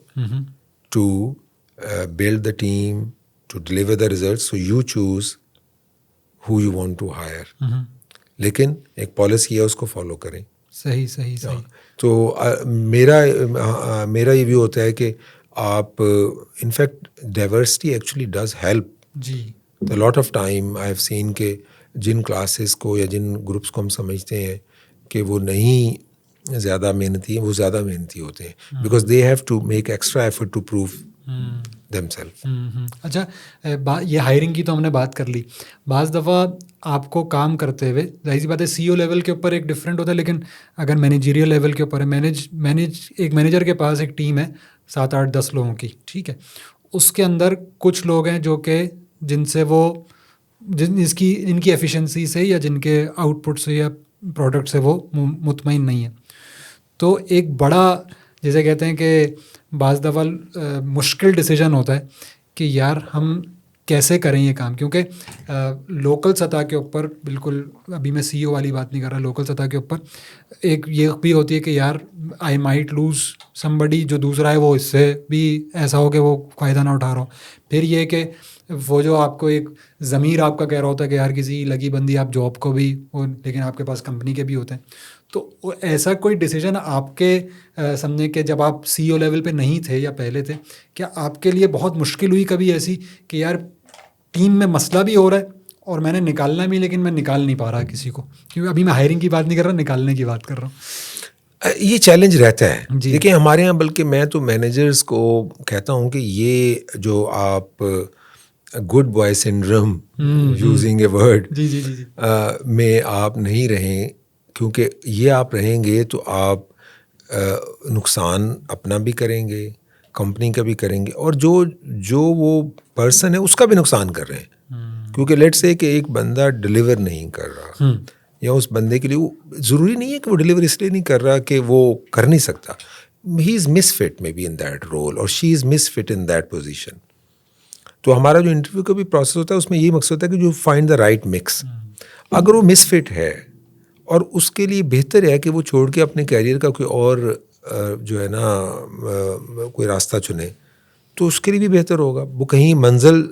to build the team, to deliver the results, so you choose who you want to hire. لیکن ایک policy ہے, اس کو فالو کریں. صحیح. تو میرا یہ ویو ہوتا ہے کہ آپ in fact diversity actually does help. جی تو lot of time I have seen کہ جن کلاسز کو یا جن گروپس کو ہم سمجھتے ہیں کہ وہ نہیں زیادہ محنتی ہیں, وہ زیادہ محنتی ہوتے ہیں, because they have to make extra effort to prove them self. اچھا, یہ ہائرنگ کی تو ہم نے بات کر لی. بعض دفعہ آپ کو کام کرتے ہوئے ظاہر سی بات ہے CEO لیول کے اوپر ایک ڈفرینٹ ہوتا ہے, لیکن اگر مینیجریل لیول کے اوپر ہے, ایک مینیجر کے پاس ایک ٹیم ہے 7, 8, 10 لوگوں کی, ٹھیک ہے, اس کے اندر کچھ لوگ ہیں جو کہ جن سے وہ جن کی ایفیشنسی سے یا جن کے آؤٹ پٹ سے یا پروڈکٹ سے وہ مطمئن نہیں ہے. تو ایک بڑا جسے کہتے ہیں کہ بعض دفعہ مشکل ڈیسیجن ہوتا ہے کہ یار ہم کیسے کریں یہ کام, کیونکہ لوکل سطح کے اوپر, بالکل ابھی میں CEO والی بات نہیں کر رہا, لوکل سطح کے اوپر ایک یہ بھی ہوتی ہے کہ یار آئی مائٹ لوز سمبڈی, جو دوسرا ہے وہ اس سے بھی ایسا ہو کہ وہ فائدہ نہ اٹھا رہا ہو. پھر یہ کہ وہ جو آپ کو ایک ضمیر آپ کا کہہ رہا ہوتا ہے کہ یار کسی لگی بندی آپ جاب کو بھی, لیکن آپ کے پاس کمپنی کے بھی ہوتے ہیں. تو ایسا کوئی ڈیسیجن آپ کے سمجھیں کہ جب آپ CEO لیول پہ نہیں تھے یا پہلے تھے, کیا آپ کے لیے بہت مشکل ہوئی کبھی ایسی کہ یار ٹیم میں مسئلہ بھی ہو رہا ہے اور میں نے نکالنا بھی, لیکن میں نکال نہیں پا رہا کسی کو, کیونکہ ابھی میں ہائرنگ کی بات نہیں کر رہا, نکالنے کی بات کر رہا ہوں. یہ چیلنج رہتا ہے. دیکھیں ہمارے یہاں, بلکہ میں تو مینیجرز کو کہتا ہوں کہ یہ جو آپ good boy syndrome using a word میں آپ نہیں رہیں, کیونکہ یہ آپ رہیں گے تو آپ نقصان اپنا بھی کریں گے, کمپنی کا بھی کریں گے, اور جو وہ پرسن ہے اس کا بھی نقصان کر رہے ہیں. کیونکہ لیٹ سے کہ ایک بندہ ڈلیور نہیں کر رہا, یا اس بندے کے لیے وہ ضروری نہیں ہے کہ وہ ڈلیور اس لیے نہیں کر رہا کہ وہ کر نہیں سکتا, he is misfit maybe in that role, اور she is misfit in that position. تو ہمارا جو انٹرویو کا بھی پروسیس ہوتا ہے اس میں یہی مقصد ہوتا ہے کہ جو فائنڈ دا رائٹ مکس. اگر وہ مس فٹ ہے اور اس کے لیے بہتر ہے کہ وہ چھوڑ کے اپنے کیریئر کا کوئی اور جو ہے نا کوئی راستہ چنے تو اس کے لیے بھی بہتر ہوگا. وہ کہیں منزل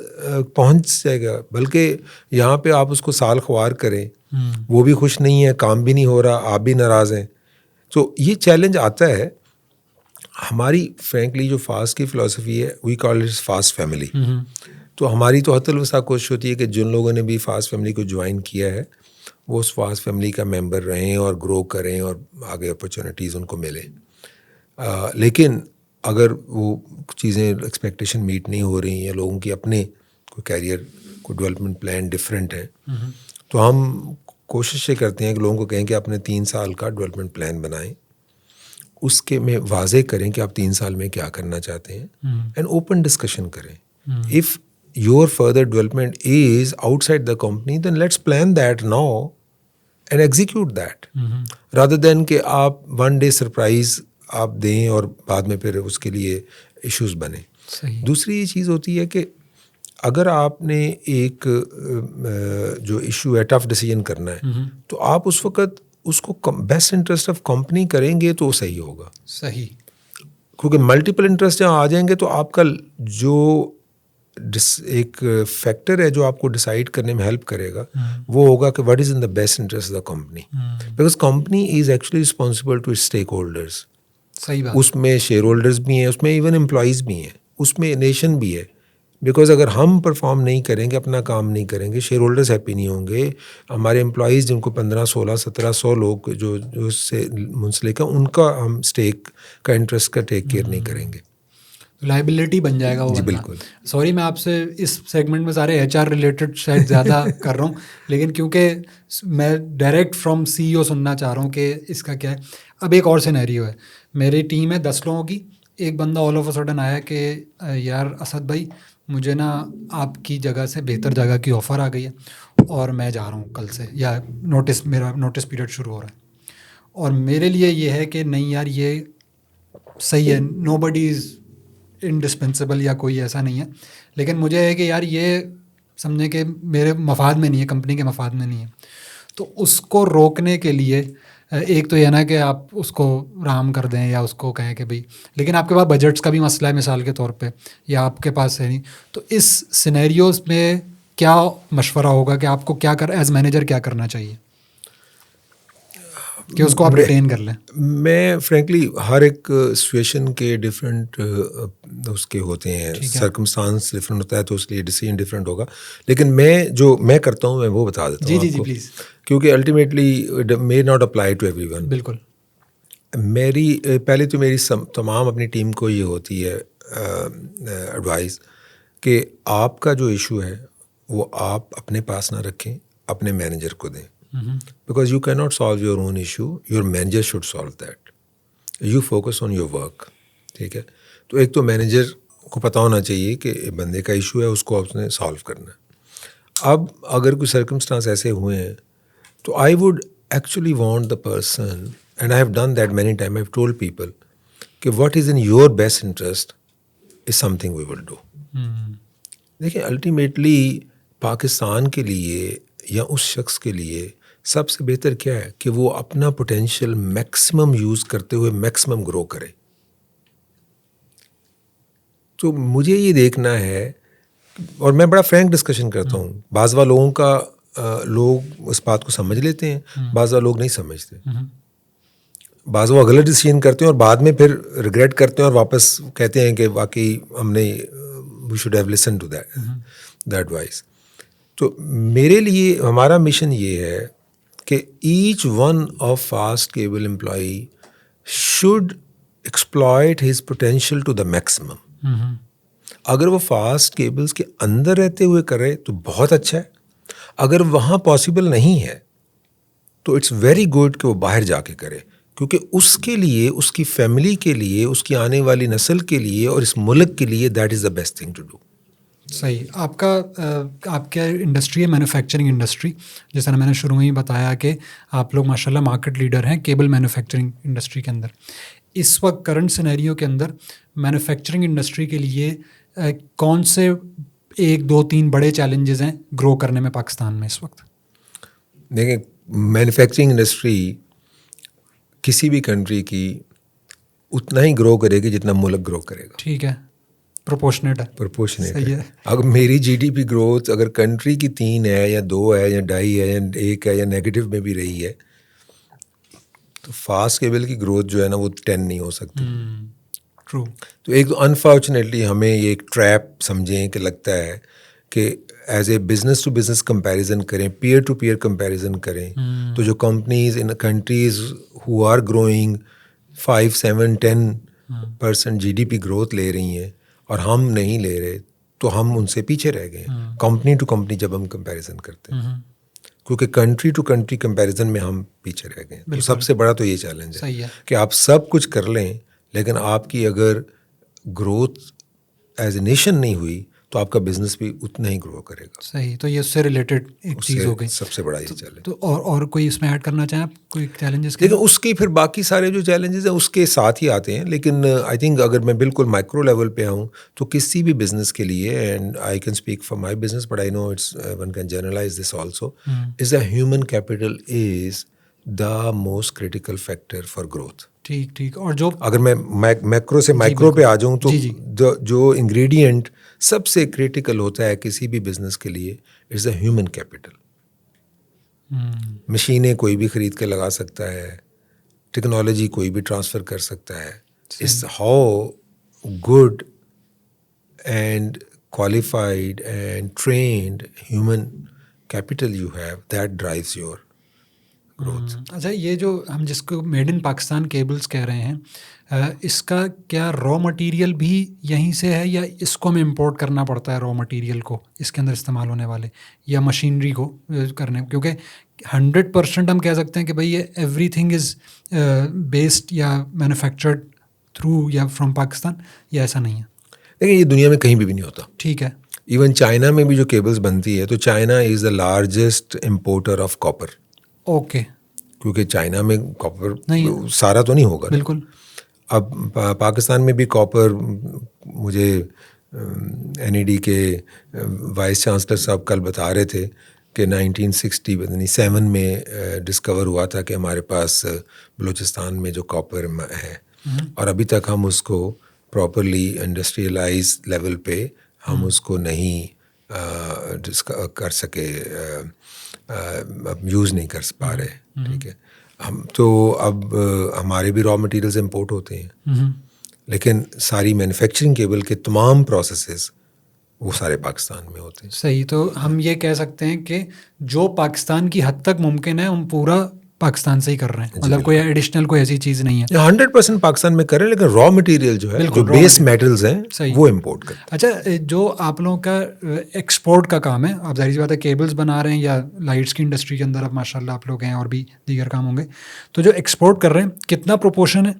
پہنچ جائے گا. بلکہ یہاں پہ آپ اس کو سال خوار کریں, وہ بھی خوش نہیں ہے, کام بھی نہیں ہو رہا, آپ بھی ناراض ہیں. تو یہ چیلنج آتا ہے. ہماری فرینکلی جو فاسٹ کی فلاسفی ہے, وی کال اٹ فاسٹ فیملی. تو ہماری تو حتی الوسع کوشش ہوتی ہے کہ جن لوگوں نے بھی فاسٹ فیملی کو جوائن کیا ہے وہ اس فاسٹ فیملی کا ممبر رہیں اور گرو کریں اور آگے اپرچونیٹیز ان کو ملیں. لیکن اگر وہ چیزیں ایکسپیکٹیشن میٹ نہیں ہو رہی یا لوگوں کی اپنے کوئی کیریئر کوئی ڈیولپمنٹ پلان ڈفرینٹ ہے تو ہم کوشش یہ کرتے ہیں کہ لوگوں کو کہیں کہ اپنے 3 سال کا ڈیولپمنٹ پلان بنائیں. اس کے میں واضح کریں کہ آپ 3 سال میں کیا کرنا چاہتے ہیں اینڈ اوپن ڈسکشن کریں. If your further development is outside the company then let's plan that now and execute that rather than کہ آپ 1 day سرپرائز آپ دیں اور بعد میں پھر اس کے لیے ایشوز بنیں. دوسری یہ چیز ہوتی ہے کہ اگر آپ نے ایک جو ایشو ہے ٹف ڈیسیجن کرنا ہے تو آپ اس وقت اس کو بیسٹ انٹرسٹ آف کمپنی کریں گے تو وہ صحیح ہوگا. صحیح. کیونکہ ملٹیپل انٹرسٹ جہاں آ جائیں گے تو آپ کا جو ایک فیکٹر ہے جو آپ کو ڈیسائیڈ کرنے میں ہیلپ کرے گا وہ ہوگا کہ what is in the best interest of the company. Because company is actually responsible to stakeholders. صحیح بات. اس میں شیئر ہولڈرز بھی ہیں, اس میں ایون امپلائیز بھی ہیں, اس میں نیشن بھی ہے. بیکاز اگر ہم پرفارم نہیں کریں گے, اپنا کام نہیں کریں گے, شیئر ہولڈرز ہیپی نہیں ہوں گے, ہمارے امپلائیز جن کو 15, 16, 1700 لوگ جو اس سے منسلک ہیں ان کا ہم اسٹیک کا انٹرسٹ کا ٹیک کیئر نہیں کریں گے, لائبلٹی بن جائے گا وہ. جی بالکل. سوری میں آپ سے اس سیگمنٹ میں سارے HR ریلیٹڈ شاید زیادہ کر رہا ہوں, لیکن کیونکہ میں ڈائریکٹ فرام CEO سننا چاہ رہا ہوں کہ اس کا کیا ہے. اب ایک اور سینیریو ہے, میری ٹیم ہے 10 لوگوں کی, ایک بندہ آل آف اے سڈن آیا کہ یار اسد بھائی مجھے نا آپ کی جگہ سے بہتر جگہ کی آفر آ گئی ہے اور میں جا رہا ہوں کل سے, یا میرا نوٹس پیریڈ شروع ہو رہا ہے. اور میرے لیے یہ ہے کہ نہیں یار یہ صحیح ہے, نو بڈی از انڈسپینسیبل یا کوئی ایسا نہیں ہے, لیکن مجھے ہے کہ یار یہ سمجھیں کہ میرے مفاد میں نہیں ہے, کمپنی کے مفاد میں نہیں ہے. تو اس کو روکنے کے لیے ایک تو یہ نا کہ آپ اس کو رام کر دیں یا اس کو کہیں کہ بھائی, لیکن آپ کے پاس بجٹس کا بھی مسئلہ ہے مثال کے طور پہ, یا آپ کے پاس ہے نہیں, تو اس سینیریوز میں کیا مشورہ ہوگا کہ آپ کو کیا ایز مینیجر کیا کرنا چاہیے کہ اس کو آپ ریٹین کر لیں؟ میں فرینکلی ہر ایک سچویشن کے ڈفرینٹ اس کے ہوتے ہیں, سرکمسٹانس ڈفرینٹ ہوتا ہے تو اس لیے ڈیسیجن ڈفرینٹ ہوگا. لیکن میں میں کرتا ہوں میں وہ بتا دیتا ہوں. جی پلیز. کیونکہ ultimately may not apply to everyone. بالکل. پہلے تو میری تمام اپنی ٹیم کو یہ ہوتی ہے ایڈوائز کہ آپ کا جو ایشو ہے وہ آپ اپنے پاس نہ رکھیں, اپنے مینیجر کو دیں. Because you cannot solve your own issue, your manager should solve that. You focus on your work. ٹھیک ہے, تو ایک تو مینیجر کو پتہ ہونا چاہیے کہ بندے کا ایشو ہے اس کو آپ نے سالو کرنا ہے. اب اگر کوئی سرکمسٹانس ایسے ہوئے ہیں تو I would actually want the person, and I have done that many time, I have told people کہ what is in your best interest is something we will do. دیکھیں الٹیمیٹلی پاکستان کے لیے یا اس شخص کے لیے سب سے بہتر کیا ہے کہ وہ اپنا پوٹینشیل میکسیمم یوز کرتے ہوئے میکسیمم گرو کرے. تو مجھے یہ دیکھنا ہے, اور میں بڑا فرینک ڈسکشن کرتا ہوں. بعض لوگوں کا لوگ اس بات کو سمجھ لیتے ہیں, بعض لوگ نہیں سمجھتے. بعض وہ غلط ڈیسیژن کرتے ہیں اور بعد میں پھر ریگریٹ کرتے ہیں اور واپس کہتے ہیں کہ واقعی ہم نے we should have listen to that advice. تو میرے لیے ہمارا مشن یہ ہے کہ each one of Fast Cable employee should exploit his potential to the maximum. اگر وہ فاسٹ کیبلز کے اندر رہتے ہوئے کرے تو بہت اچھا ہے, اگر وہاں پاسبل نہیں ہے تو اٹس ویری گڈ کہ وہ باہر جا کے کرے, کیونکہ اس کے لیے, اس کی فیملی کے لیے, اس کی آنے والی نسل کے لیے اور اس ملک کے لیے that is the best thing to do. صحیح. آپ کا انڈسٹری ہے مینوفیکچرنگ انڈسٹری, جس طرح میں نے شروع میں ہی بتایا کہ آپ لوگ ماشاء اللہ مارکیٹ لیڈر ہیں کیبل مینوفیکچرنگ انڈسٹری کے اندر. اس وقت کرنٹ سینیریو کے اندر مینوفیکچرنگ انڈسٹری کے لیے کون سے 1, 2, 3 بڑے چیلنجز ہیں گرو کرنے میں پاکستان میں اس وقت؟ دیکھیں مینوفیکچرنگ انڈسٹری کسی بھی کنٹری کی اتنا ہی گرو کرے گی جتنا ملک گرو کرے گا. ٹھیک ہے, پروپورشنیٹ ہے. پرپورشنیٹ صحیح ہے. ہے. اگر میری جی ڈی پی گروتھ اگر کنٹری کی 3 ہے یا 2 ہے یا 2.5 ہے یا 1 ہے یا نیگیٹو میں بھی رہی ہے تو فاسٹ کیبل کی گروتھ جو ہے نا وہ 10 نہیں ہو سکتی. ٹرو. تو ایک تو انفارچونیٹلی ہمیں یہ ایک ٹریپ سمجھیں کہ لگتا ہے کہ as a business to business comparison کریں, پیئر ٹو پیئر کمپیریزن کریں, تو جو companies in countries who are growing 5, 7, 10% G D P growth لے رہی ہیں اور ہم نہیں لے رہے تو ہم ان سے پیچھے رہ گئے ہیں کمپنی ٹو کمپنی جب ہم کمپیریزن کرتے ہیں, کیونکہ کنٹری ٹو کنٹری کمپیریزن میں ہم پیچھے رہ گئے ہیں. تو سب سے بڑا تو یہ چیلنج ہے کہ آپ سب کچھ کر لیں لیکن آپ کی اگر گروتھ ایز اے نیشن نہیں ہوئی تو آپ کا بزنس بھی اتنا ہی گرو کرے گا. صحیح. تو یہ اس سے ریلیٹڈ ایک چیز ہو گئی. سب سے بڑا یہ چیلنج. تو اور کوئی اس میں ایڈ کرنا چاہیں آپ کوئی چیلنجز؟ لیکن اس کی پھر باقی سارے جو چیلنجز ہیں اس کے ساتھ ہی آتے ہیں. لیکن آئی تھنک اگر میں بالکل مائکرو لیول پہ آؤں تو کسی بھی بزنس کے لیے, and I can speak for my business but I know it's one can generalize this also, is the human capital is the most critical factor for growth. ٹھیک ٹھیک. اور جو اگر میں میکرو سے مائکرو پہ آ جاؤں تو جو انگریڈینٹ سب سے کریٹیکل ہوتا ہے کسی بھی بزنس کے لیے اٹس دا ہیومن کیپٹل. مشینیں کوئی بھی خرید کے لگا سکتا ہے, ٹیکنالوجی کوئی بھی ٹرانسفر کر سکتا ہے. It's how good and qualified and trained human capital you have that drives your growth. اچھا, یہ جو ہم جس کو میڈ ان پاکستان کیبلز کہہ رہے ہیں, اس کا کیا را مٹیریل بھی یہیں سے ہے یا اس کو ہمیں امپورٹ کرنا پڑتا ہے را مٹیریل کو اس کے اندر استعمال ہونے والے یا مشینری کو کرنے؟ کیونکہ 100% ہم کہہ سکتے ہیں کہ بھائی یہ ایوری تھنگ از بیسڈ یا مینوفیکچرڈ تھرو یا فرام پاکستان, یا ایسا نہیں ہے؟ لیکن یہ دنیا میں کہیں بھی نہیں ہوتا. ٹھیک ہے. ایون چائنا میں بھی جو کیبلز بنتی ہے تو China is the largest importer of copper. Okay. کیونکہ چائنا میں کاپر سارا تو نہیں ہوگا. بالکل. اب پاکستان میں بھی کاپر, مجھے این ای ڈی کے وائس چانسلر صاحب کل بتا رہے تھے کہ 1967 میں ڈسکور ہوا تھا کہ ہمارے پاس بلوچستان میں جو کاپر ہے, اور ابھی تک ہم اس کو پراپرلی انڈسٹریلائز لیول پہ ہم اس کو نہیں کر سکے, یوز نہیں کر پا رہے. ٹھیک ہے. ہم تو اب ہمارے بھی را مٹیریلز امپورٹ ہوتے ہیں لیکن ساری مینوفیکچرنگ کیبل کے تمام پروسیسز وہ سارے پاکستان میں ہوتے ہیں. صحیح. تو ہم یہ کہہ سکتے ہیں کہ جو پاکستان کی حد تک ممکن ہے ہم پورا پاکستان سے ہی کر رہے ہیں, مطلب کوئی ایڈیشنل کوئی ایسی چیز نہیں ہے. 100% پاکستان میں کریں لیکن را مٹیریل جو ہے جو بیس میٹلز ہیں وہ امپورٹ کریں. اچھا, جو آپ لوگوں کا ایکسپورٹ کا کام ہے, آپ ظاہر سی بات ہے کیبلز بنا رہے ہیں یا لائٹس کی انڈسٹری کے اندر اب ماشاء اللہ آپ لوگ ہیں اور بھی دیگر کام ہوں گے, تو جو ایکسپورٹ کر رہے ہیں کتنا پروپورشن ہے؟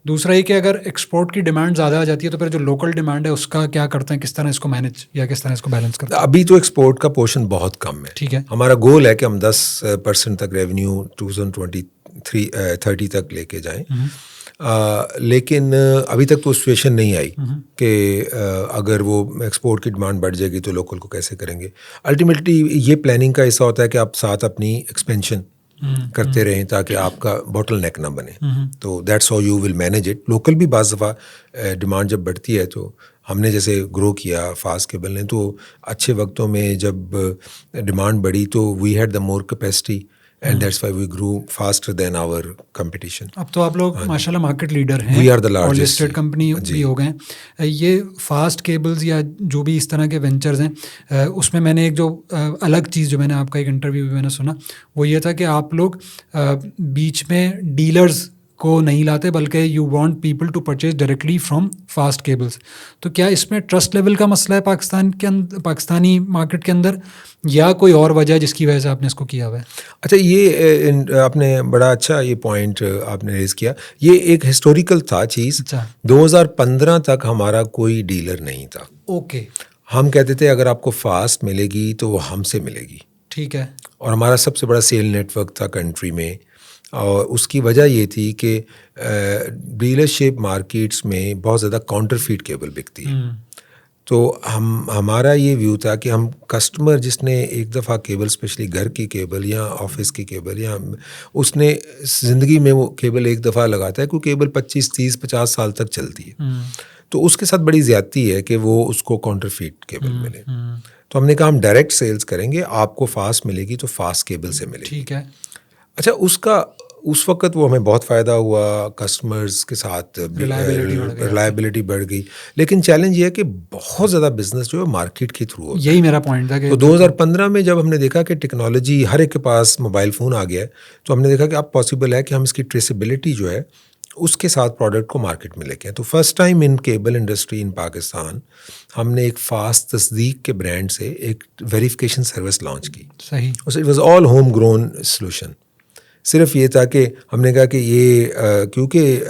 دوسرا یہ کہ اگر ایکسپورٹ کی ڈیمانڈ زیادہ آ جاتی ہے تو پھر جو لوکل ڈیمانڈ ہے اس کا کیا کرتے ہیں, کس طرح اس کو مینیج یا کس طرح اس کو بیلنس کرتے ہیں؟ ابھی تو ایکسپورٹ کا پورشن بہت کم ہے. ٹھیک ہے. ہمارا گول ہے کہ ہم 10% تک ریونیو 2030 تک لے کے جائیں, لیکن ابھی تک تو سچویشن نہیں آئی کہ اگر وہ ایکسپورٹ کی ڈیمانڈ بڑھ جائے گی تو لوکل کو کیسے کریں گے. الٹیمیٹلی یہ پلاننگ کا حصہ ہوتا ہے کہ آپ ساتھ اپنی ایکسپینشن کرتے رہیں تاکہ آپ کا باٹل نیک نہ بنے. تو that's how you will manage it. Local بھی بعض دفعہ ڈیمانڈ جب بڑھتی ہے, تو ہم نے جیسے گرو کیا فاسٹ کیبل نے, تو اچھے وقتوں میں جب ڈیمانڈ بڑھی تو we had the more capacity and that's why we grow faster than our competition. اب تو آپ لوگ ماشاء اللہ مارکیٹ لیڈر ہیں, we are the largest listed company بھی ہو گئے ہیں. یہ فاسٹ کیبلز یا جو بھی اس طرح کے وینچرز ہیں, اس میں میں نے ایک جو الگ چیز جو میں نے آپ کا ایک انٹرویو بھی میں نے سنا وہ یہ تھا کہ آپ لوگ بیچ میں ڈیلرز کو نہیں لاتے بلکہ you want people to purchase directly from Fast Cables. تو کیا اس میں ٹرسٹ لیول کا مسئلہ ہے پاکستانی مارکیٹ کے اندر, یا کوئی اور وجہ جس کی وجہ سے آپ نے اس کو کیا ہوا ہے؟ اچھا, یہ آپ نے بڑا اچھا یہ پوائنٹ آپ نے ریز کیا. یہ ایک ہسٹوریکل تھا چیز. 2015 تک ہمارا کوئی ڈیلر نہیں تھا. اوکے. ہم کہتے تھے اگر آپ کو فاسٹ ملے گی تو وہ ہم سے ملے گی. ٹھیک ہے. اور ہمارا سب سے بڑا سیل نیٹ ورک تھا کنٹری میں, اور اس کی وجہ یہ تھی کہ ڈیلرشپ مارکیٹس میں بہت زیادہ کاؤنٹر فیٹ کیبل بکتی ہے. تو ہمارا یہ ویو تھا کہ ہم کسٹمر جس نے ایک دفعہ کیبل اسپیشلی گھر کی کیبل یا آفس کی کیبل یا اس نے زندگی میں وہ کیبل ایک دفعہ لگاتا ہے کیونکہ کیبل 25 30 50 سال تک چلتی ہے, تو اس کے ساتھ بڑی زیادتی ہے کہ وہ اس کو کاؤنٹرفیٹ کیبل ملے. تو ہم نے کہا ہم ڈائریکٹ سیلز کریں گے, آپ کو فاسٹ ملے گی تو فاسٹ کیبل سے ملے گی. ٹھیک ہے. اچھا اس وقت وہ ہمیں بہت فائدہ ہوا, کسٹمرز کے ساتھ ریلائبلٹی بڑھ گئی, لیکن چیلنج یہ ہے کہ بہت زیادہ بزنس جو ہے مارکیٹ کے تھرو ہوتا ہے. یہی میرا پوائنٹ تھا کہ تو 2015 میں جب ہم نے دیکھا کہ ٹیکنالوجی ہر ایک کے پاس موبائل فون آ گیا ہے, تو ہم نے دیکھا کہ اب پاسبل ہے کہ ہم اس کی ٹریسیبلٹی جو ہے اس کے ساتھ پروڈکٹ کو مارکیٹ میں لے کے. تو فرسٹ ٹائم ان کیبل انڈسٹری ان پاکستان ہم نے ایک فاسٹ تصدیق کے برانڈ سے ایک ویریفیکیشن سروس لانچ کی. صحیح. It was all home grown solution. صرف یہ تھا کہ ہم نے کہا کہ یہ کیونکہ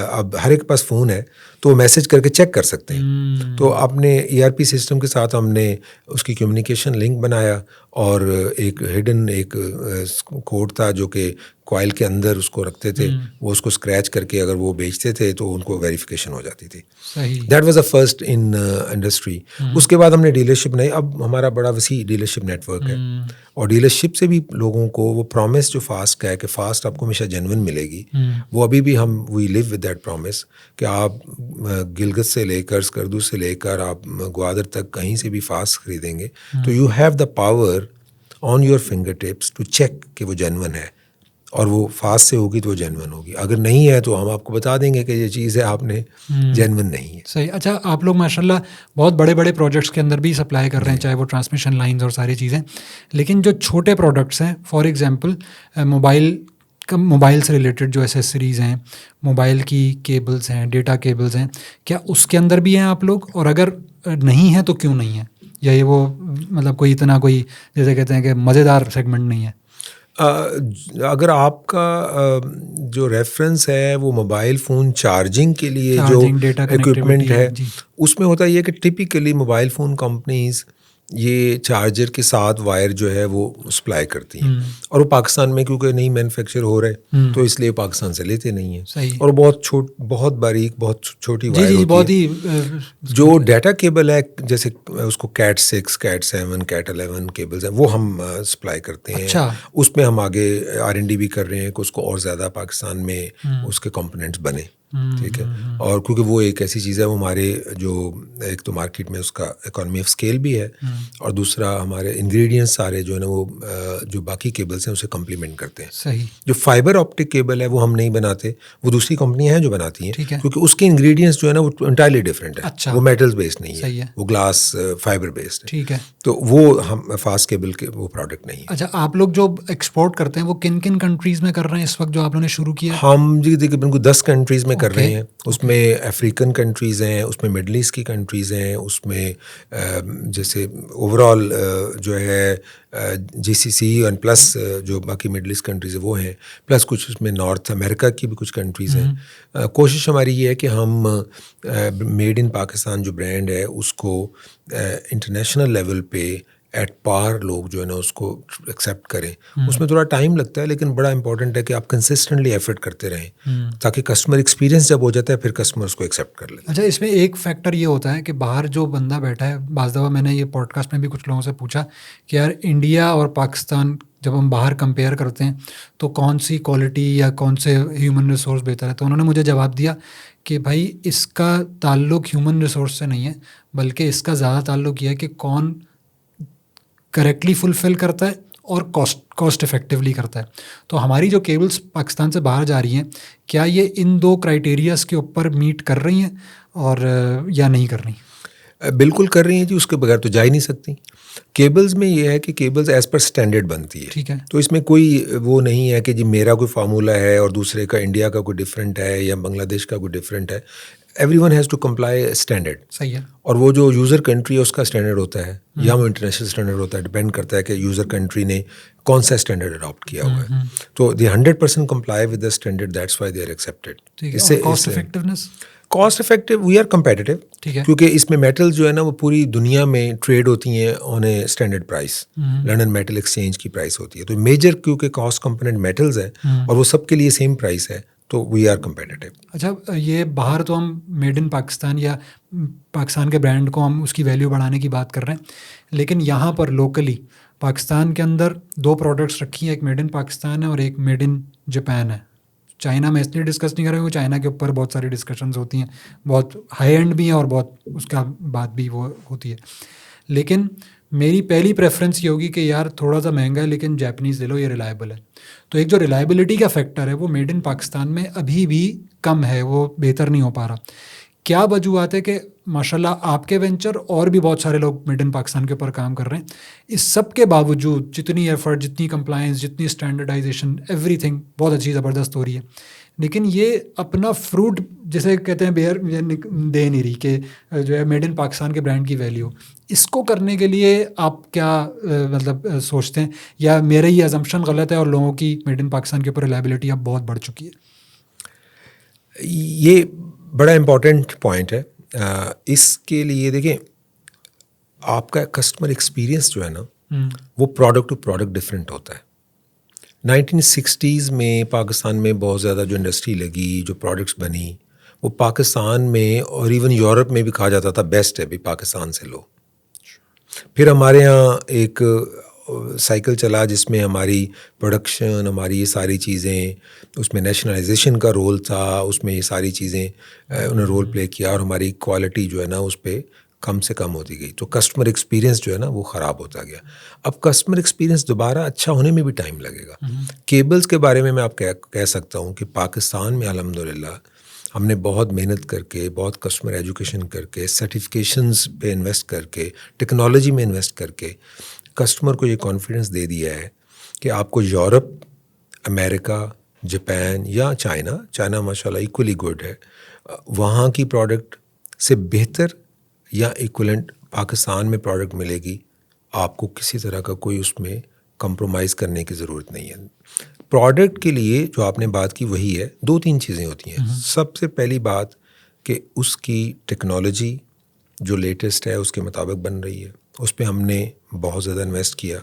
اب ہر ایک پاس فون ہے تو وہ میسج کر کے چیک کر سکتے ہیں, تو اپنے ERP سسٹم کے ساتھ ہم نے اس کی کمیونیکیشن لنک بنایا, اور ایک ہڈن ایک کوڈ تھا جو کہ کوائل کے اندر اس کو رکھتے تھے, وہ اس کو اسکریچ کر کے اگر وہ بیچتے تھے تو ان کو ویریفیکیشن ہو جاتی تھی. That was a first in industry. اس کے بعد ہم نے ڈیلرشپ نہیں, اب ہمارا بڑا وسیع ڈیلرشپ نیٹ ورک ہے, اور ڈیلرشپ سے بھی لوگوں کو وہ پرومس جو فاسٹ کا ہے کہ فاسٹ آپ کو ہمیشہ جینون ملے گی, وہ ابھی بھی ہم وی لیو ود دیٹ پرومس کہ آپ گلگت سے لے کر اسکردو سے لے کر آپ گوادر تک کہیں سے بھی فاسٹ خریدیں گے تو you have the power on your fingertips to check کہ وہ جینون ہے, اور وہ فاسٹ سے ہوگی تو وہ جینون ہوگی, اگر نہیں ہے تو ہم آپ کو بتا دیں گے کہ یہ چیز ہے آپ نے جینون نہیں ہے. صحیح. اچھا, آپ لوگ ماشاء اللہ بہت بڑے بڑے پروجیکٹس کے اندر بھی سپلائی کر رہے ہیں, چاہے وہ ٹرانسمیشن لائنز اور ساری چیزیں, لیکن جو چھوٹے پروڈکٹس ہیں, فار ایگزامپل موبائل سے ریلیٹڈ جو ایسیسریز ہیں, موبائل کی کیبلز ہیں, ڈیٹا کیبلز ہیں, کیا اس کے اندر بھی ہیں آپ لوگ, اور اگر نہیں ہیں تو کیوں نہیں ہے, یا یہ وہ مطلب کوئی اتنا کوئی جیسے کہتے ہیں کہ مزیدار سیگمنٹ نہیں ہے؟ اگر آپ کا جو ریفرنس ہے وہ موبائل فون چارجنگ کے لیے جو ایکوپمنٹ ہے, اس میں ہوتا یہ ہے کہ ٹپیکلی موبائل فون کمپنیز یہ چارجر کے ساتھ وائر جو ہے وہ سپلائی کرتی ہیں, اور وہ پاکستان میں کیونکہ نہیں مینوفیکچر ہو رہے تو اس لیے پاکستان سے لیتے نہیں ہیں, اور بہت باریک بہت چھوٹی وائر ہوتی ہے. جو ڈیٹا کیبل ہے جیسے اس کو کیٹ 6 کیٹ 7 کیٹ 11 کیبلز ہیں وہ ہم سپلائی کرتے ہیں. اس میں ہم آگے R&D بھی کر رہے ہیں کہ اس کو اور زیادہ پاکستان میں اس کے کمپوننٹس بنے. ٹھیک ہے, اور کیونکہ وہ ایک ایسی چیز ہے, وہ ہمارے جو ایک تو مارکیٹ میں اس کا اکانومی آف اسکیل بھی ہے, اور دوسرا ہمارے انگریڈینٹس سارے جو ہے نا وہ جو باقی کیبلس ہیں اسے کمپلیمنٹ کرتے ہیں. صحیح. جو فائبر آپٹک کیبل ہے وہ ہم نہیں بناتے, وہ دوسری کمپنیاں ہیں جو بناتی ہیں, کیونکہ اس کے انگریڈینٹس جو ہے نا وہ انٹائرلی ڈفرینٹ ہے, وہ میٹلز بیسڈ نہیں ہے, وہ گلاس فائبر بیسڈ ہے. ٹھیک ہے, تو وہ ہم فاسٹ کیبل کے وہ پروڈکٹ نہیں ہے. اچھا, آپ لوگ جو ایکسپورٹ کرتے ہیں وہ کن کن کنٹریز میں کر رہے ہیں اس وقت جو آپ لوگوں نے شروع کیا؟ ہم جی دیکھیے بالکل 10 کنٹریز میں کر رہے ہیں. اس میں افریقن کنٹریز ہیں, اس میں مڈل ایسٹ کی کنٹریز ہیں, اس میں جیسے اوور آل جو ہے GCC اور پلس جو باقی مڈل ایسٹ کنٹریز ہیں وہ ہیں, پلس کچھ اس میں نارتھ امریکہ کی بھی کچھ کنٹریز ہیں. کوشش ہماری یہ ہے کہ ہم میڈ ان پاکستان جو برانڈ ہے اس کو انٹرنیشنل لیول پہ ایٹ پار لوگ جو ہے نا اس کو ایکسیپٹ کریں. اس میں تھوڑا ٹائم لگتا ہے, لیکن بڑا امپورٹنٹ ہے کہ آپ کنسسٹنٹلی ایفرٹ کرتے رہیں تاکہ کسٹمر ایکسپیرینس جب ہو جاتا ہے پھر کسٹمر اس کو ایکسیپٹ کر لیتے ہیں. اچھا, اس میں ایک فیکٹر یہ ہوتا ہے کہ باہر جو بندہ بیٹھا ہے, بعض دفعہ میں نے یہ پوڈ کاسٹ میں بھی کچھ لوگوں سے پوچھا کہ یار انڈیا اور پاکستان جب ہم باہر کمپیئر کرتے ہیں تو کون سی کوالٹی یا کون سے ہیومن ریسورس بہتر ہے, تو انہوں نے مجھے جواب دیا کہ بھائی اس کا تعلق ہیومن ریسورس سے نہیں ہے, بلکہ اس کا زیادہ تعلق یہ ہے کہ کون کریکٹلی فلفل کرتا ہے اور کاسٹ افیکٹولی کرتا ہے. تو ہماری جو کیبلز پاکستان سے باہر جا رہی ہیں, کیا یہ ان دو کرائیٹیریاز کے اوپر میٹ کر رہی ہیں اور یا نہیں کر رہی؟ بالکل کر رہی ہیں جی, اس کے بغیر تو جا ہی نہیں سکتی. کیبلز میں یہ ہے کہ کیبلز ایز پر اسٹینڈرڈ بنتی ہے. ٹھیک ہے, تو اس میں کوئی وہ نہیں ہے کہ جی میرا کوئی فارمولا ہے اور دوسرے کا انڈیا کا کوئی ڈفرینٹ ہے یا بنگلہ دیش کا کوئی ڈفرینٹ ہے. Everyone has to comply standard. صحیح ہے. اور وہ جو یوزر کنٹری ہے اس کا اسٹینڈرڈ ہوتا ہے یا وہ انٹرنیشنل اسٹینڈرڈ ہوتا ہے, ڈپینڈ کرتا ہے کہ یوزر کنٹری نے کون سا اسٹینڈرڈ اڈاپٹ کیا ہوا ہے. تو they 100% comply with the standard, that's why they are accepted. اس سے cost effectiveness, cost effective, we are competitive, کیونکہ اس میں میٹل جو ہے نا وہ پوری دنیا میں ٹریڈ ہوتی ہیں on a standard price. London metal exchange کی پرائس ہوتی ہے, تو میجر کیونکہ کاسٹ کمپوننٹ میٹلز ہے اور وہ سب کے لیے سیم پرائس ہے, تو وی آر کمپیٹیٹیو. اچھا، یہ باہر تو ہم میڈ ان پاکستان یا پاکستان کے برانڈ کو ہم اس کی ویلیو بڑھانے کی بات کر رہے ہیں، لیکن یہاں پر لوکلی پاکستان کے اندر 2 پروڈکٹس رکھی ہیں، ایک میڈ ان پاکستان ہے اور ایک میڈ ان جاپان ہے. چائنا میں اس لیے ڈسکس نہیں کر رہے ہیں، چائنا کے اوپر بہت ساری ڈسکشنز ہوتی ہیں، بہت ہائی اینڈ بھی ہیں اور بہت اس کا بات بھی وہ ہوتی ہے. لیکن میری پہلی پریفرنس یہ ہوگی کہ یار تھوڑا سا مہنگا ہے لیکن جیپنیز لے لو، یہ ریلائبل ہے. تو ایک جو ریلائبلٹی کا فیکٹر ہے وہ میڈ ان پاکستان میں ابھی بھی کم ہے، وہ بہتر نہیں ہو پا رہا. کیا وجوہات ہے کہ ماشاءاللہ آپ کے وینچر اور بھی بہت سارے لوگ میڈ ان پاکستان کے اوپر کام کر رہے ہیں، اس سب کے باوجود جتنی ایفرٹ، جتنی کمپلائنس، جتنی اسٹینڈرڈائزیشن، ایوری تھنگ بہت اچھی زبردست ہو رہی ہے، لیکن یہ اپنا فروٹ جسے کہتے ہیں بیئر دے نہیں رہی کہ جو ہے میڈ ان پاکستان کے برانڈ کی ویلیو. اس کو کرنے کے لیے آپ کیا مطلب سوچتے ہیں، یا میرا یہ ازمپشن غلط ہے اور لوگوں کی میڈ ان پاکستان کے اوپر ریلائبلٹی اب بہت بڑھ چکی ہے؟ یہ بڑا امپورٹنٹ پوائنٹ ہے. اس کے لیے دیکھیں، آپ کا کسٹمر ایکسپیرئنس جو ہے نا وہ پروڈکٹ ٹو پروڈکٹ ڈفرینٹ ہوتا ہے. 1960s میں پاکستان میں بہت زیادہ جو انڈسٹری لگی، جو پروڈکٹس بنی، وہ پاکستان میں اور ایون یورپ میں بھی کہا جاتا تھا بیسٹ ہے بھی پاکستان سے لو. پھر ہمارے یہاں ایک سائیکل چلا جس میں ہماری پروڈکشن، ہماری یہ ساری چیزیں، اس میں نیشنلائزیشن کا رول تھا، اس میں یہ ساری چیزیں انہوں نے رول پلے کیا، اور ہماری کوالٹی جو ہے نا اس پہ کم سے کم ہوتی گئی. تو کسٹمر ایکسپیرینس جو ہے نا وہ خراب ہوتا گیا. اب کسٹمر ایکسپیرینس دوبارہ اچھا ہونے میں بھی ٹائم لگے گا. کیبلز کے بارے میں آپ کہہ سکتا ہوں کہ پاکستان میں الحمدللہ ہم نے بہت محنت کر کے، بہت کسٹمر ایجوکیشن کر کے، سرٹیفکیشنز پہ انویسٹ کر کے، ٹیکنالوجی میں انویسٹ کر کے کسٹمر کو یہ کانفیڈنس دے دیا ہے کہ آپ کو یورپ، امریکہ، جاپان یا چائنا ماشاءاللہ ایکولی گڈ ہے، وہاں کی پروڈکٹ سے بہتر یا ایکولنٹ پاکستان میں پروڈکٹ ملے گی. آپ کو کسی طرح کا کوئی اس میں کمپرومائز کرنے کی ضرورت نہیں ہے. پروڈکٹ کے لیے جو آپ نے بات کی وہی ہے، 2-3 چیزیں ہوتی ہیں. سب سے پہلی بات کہ اس کی ٹیکنالوجی جو لیٹسٹ ہے اس کے مطابق بن رہی ہے، اس پہ ہم نے بہت زیادہ انویسٹ کیا.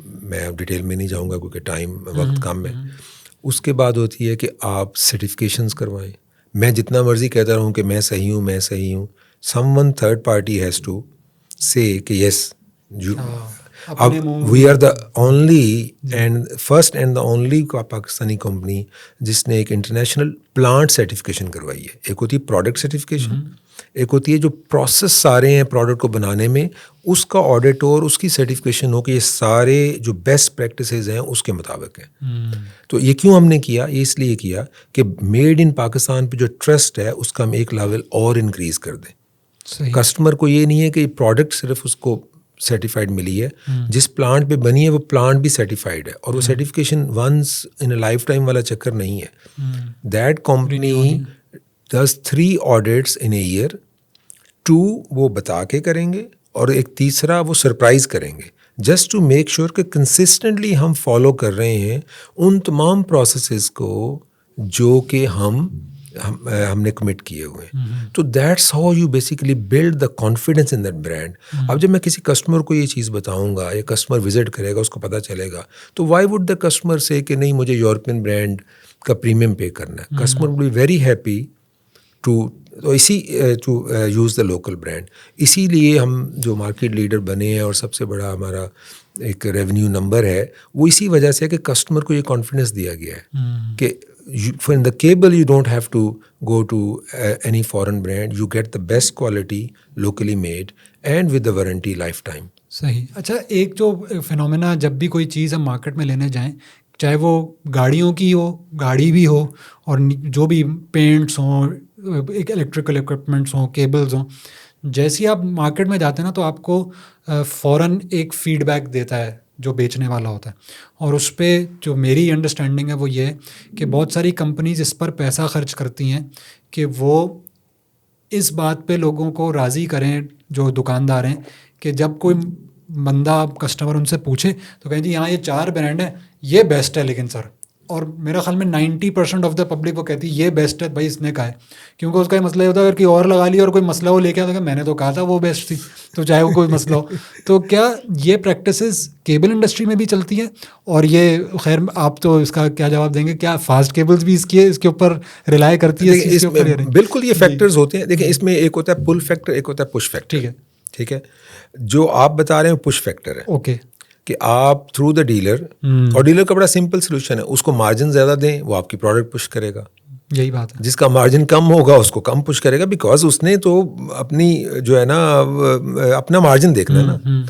میں ڈیٹیل میں نہیں جاؤں گا کیونکہ وقت کم ہے. اس کے بعد ہوتی ہے کہ آپ سرٹیفکیشنز کروائیں. میں جتنا مرضی کہتا رہوں کہ میں صحیح ہوں، someone third party has to say کہ یس اب we are the only and first and the only Pakistani company جس نے ایک انٹرنیشنل پلانٹ سرٹیفکیشن کروائی ہے. ایک ہوتی ہے پروڈکٹ سرٹیفکیشن، ایک ہوتی ہے جو پروسیس سارے ہیں پروڈکٹ کو بنانے میں، اس کا آڈٹ اور اس کی سرٹیفکیشن ہو کہ یہ سارے جو بیسٹ پریکٹسز ہیں اس کے مطابق ہیں. تو یہ کیوں ہم نے کیا؟ یہ اس لیے کیا کہ میڈ ان پاکستان پہ جو ٹرسٹ ہے اس کا ہم ایک لیول اور انکریز کر دیں. کسٹمر کو یہ نہیں ہے کہ پروڈکٹ صرف اس کو سرٹیفائڈ ملی ہے، جس پلانٹ پہ بنی ہے وہ پلانٹ بھی سرٹیفائڈ ہے، اور وہ certification once in a lifetime والا چکر نہیں ہے. That company does 3 audits in a year. 2 وہ بتا کے کریں گے اور ایک تیسرا وہ سرپرائز کریں گے، جسٹ ٹو میک شیور کہ کنسسٹنٹلی ہم فالو کر رہے ہیں ان تمام پروسیسز کو جو کہ ہم نے کمٹ کیے ہوئے ہیں. تو that's how you basically build the confidence in that brand. اب جب میں کسی کسٹمر کو یہ چیز بتاؤں گا یا کسٹمر وزٹ کرے گا، اس کو پتہ چلے گا، تو وائی وڈ دا کسٹمر سے کہ نہیں مجھے یورپین برانڈ کا پریمیم پے کرنا ہے. Customer will be very happy to use the local brand. اسی لیے ہم جو مارکیٹ لیڈر بنے ہیں اور سب سے بڑا ہمارا ایک ریونیو نمبر ہے، وہ اسی وجہ سے ہے کہ کسٹمر کو یہ کانفیڈنس دیا گیا ہے کہ for in the cable you don't have to go to any foreign brand, you get the best quality locally made and with the warranty lifetime. صحیح. اچھا، ایک جو فینومینا جب بھی کوئی چیز ہم مارکیٹ میں لینے جائیں، چاہے وہ گاڑیوں کی ہو، گاڑی بھی ہو، اور جو بھی پینٹس ہوں، ایک الیکٹریکل اکوپمنٹس ہوں، کیبلز ہوں، جیسے ہی آپ مارکیٹ میں جاتے ہیں نا تو آپ کو فوراً ایک فیڈ بیک دیتا ہے جو بیچنے والا ہوتا ہے. اور اس پہ جو میری انڈرسٹینڈنگ ہے وہ یہ ہے کہ بہت ساری کمپنیز اس پر پیسہ خرچ کرتی ہیں کہ وہ اس بات پہ لوگوں کو راضی کریں، جو دکاندار ہیں، کہ جب کوئی بندہ کسٹمر ان سے پوچھے تو کہیں جی ہاں یہ 4 برانڈ ہیں، یہ بیسٹ ہے لیکن سر اور میرا خیال میں 90% آف دا پبلک وہ کہتی ہے یہ بیسٹ ہے بھائی اس نے کہا ہے, کیونکہ اس کا یہ مسئلہ یہ ہوتا ہے اگر کوئی اور لگا لیا اور کوئی مسئلہ وہ لے کے آتا ہے کہ میں نے تو کہا تھا وہ بیسٹ تھی, تو چاہے وہ کوئی مسئلہ ہو. تو کیا یہ پریکٹسز کیبل انڈسٹری میں بھی چلتی ہیں؟ اور یہ خیر آپ تو اس کا کیا جواب دیں گے, کیا فاسٹ کیبلز بھی اس کے اوپر ریلائی کرتی ہے؟ بالکل یہ فیکٹرز ہوتے ہیں. دیکھیں اس میں ایک ہوتا ہے پل فیکٹر, ایک ہوتا ہے پش فیکٹر. ٹھیک ہے, جو آپ بتا رہے ہیں پش فیکٹر ہے. اوکے, کہ آپ تھرو دا ڈیلر, اور ڈیلر کا بڑا سمپل سلوشن ہے, اس کو مارجن زیادہ دیں, وہ آپ کی پروڈکٹ پش کرے گا. یہی بات ہے. جس کا مارجن کم ہوگا اس کو کم پش کرے گا, بیکاز اس نے تو اپنی جو ہے نا اپنا مارجن دیکھنا ہے نا.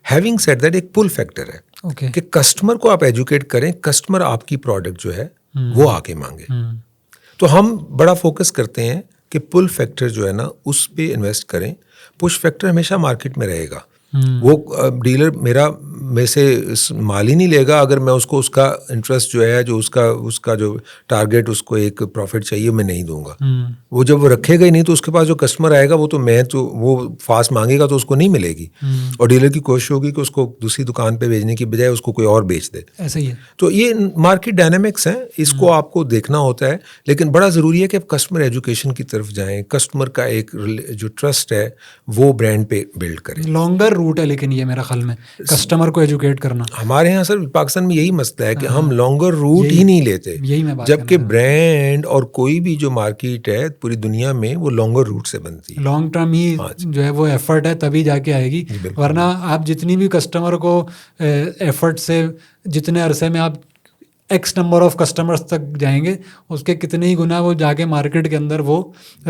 ہیونگ سیڈ دیٹ ایک پل فیکٹر ہے کہ کسٹمر کو آپ ایجوکیٹ کریں, کسٹمر آپ کی پروڈکٹ جو ہے وہ آ کے مانگے. تو ہم بڑا فوکس کرتے ہیں کہ پل فیکٹر جو ہے نا اس پہ انویسٹ کریں. پش فیکٹر ہمیشہ مارکیٹ میں رہے گا. وہ ڈیلر میرے سے مال ہی نہیں لے گا اگر میں اس کو اس کا انٹرسٹ جو ہے, جو اس کا جو ٹارگیٹ اس کو ایک پروفٹ چاہیے میں نہیں دوں گا. وہ جب وہ رکھے گا ہی نہیں تو اس کے پاس جو کسٹمر آئے گا وہ فاسٹ مانگے گا تو اس کو نہیں ملے گی. اور ڈیلر کی کوشش ہوگی کہ اس کو دوسری دکان پہ بھیجنے کی بجائے اس کو کوئی اور بیچ دے. ایسا ہی ہے. تو یہ مارکیٹ ڈائنامکس ہیں, اس کو آپ کو دیکھنا ہوتا ہے. لیکن بڑا ضروری ہے کہ آپ کسٹمر ایجوکیشن کی طرف جائیں, کسٹمر کا ایک جو ٹرسٹ ہے وہ برانڈ پہ بلڈ کریں. لانگر روٹ ہے لیکن یہ میرا خیال میں کسٹمر کو ایجوکیٹ کرنا. ہمارے یہاں سر پاکستان میں یہی مسئلہ ہے کہ ہم لانگر روٹ ہی نہیں لیتے, جبکہ برانڈ اور کوئی بھی جو مارکیٹ ہے پوری دنیا میں وہ لانگر روٹ سے بنتی ہے. لانگ ٹرم ہی جو ہے وہ ایفرٹ ہے تبھی جا کے آئے گی, ورنہ آپ جتنی بھی کسٹمر کو ایفرٹ سے جتنے عرصے میں آپ ایکس نمبر آف کسٹمرس تک جائیں گے, اس کے کتنے ہی گنا وہ جا کے مارکیٹ کے اندر وہ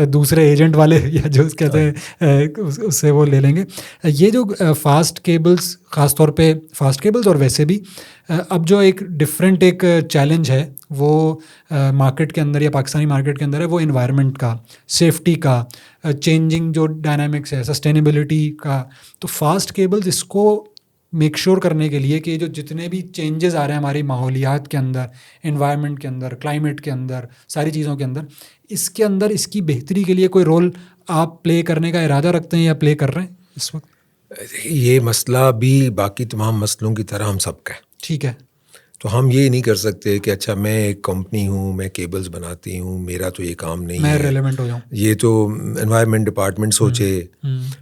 دوسرے ایجنٹ والے یا جو کہتے ہیں اس سے وہ لے لیں گے. یہ جو فاسٹ کیبلز, خاص طور پہ فاسٹ کیبلز اور ویسے بھی اب جو ایک ڈفرینٹ ایک چیلنج ہے وہ مارکیٹ کے اندر یا پاکستانی مارکیٹ کے اندر ہے, وہ انوائرمنٹ کا, سیفٹی کا, چینجنگ جو ڈائنامکس ہے, سسٹینیبلٹی کا. تو فاسٹ کیبلز اس کو میک شور کرنے کے لیے کہ جو جتنے بھی چینجز آ رہے ہیں ہماری ماحولیات کے اندر, انوائرمنٹ کے اندر, کلائمیٹ کے اندر, ساری چیزوں کے اندر, اس کی بہتری کے لیے کوئی رول آپ پلے کرنے کا ارادہ رکھتے ہیں یا پلے کر رہے ہیں اس وقت؟ یہ مسئلہ بھی باقی تمام مسئلوں کی طرح ہم سب کا ہے. ٹھیک ہے. تو ہم یہ نہیں کر سکتے کہ اچھا میں ایک کمپنی ہوں, میں کیبلز بناتی ہوں, میرا تو یہ کام نہیں میں ہے, ریلیونٹ ہو جاؤں, یہ تو انوائرمنٹ ڈپارٹمنٹ سوچے,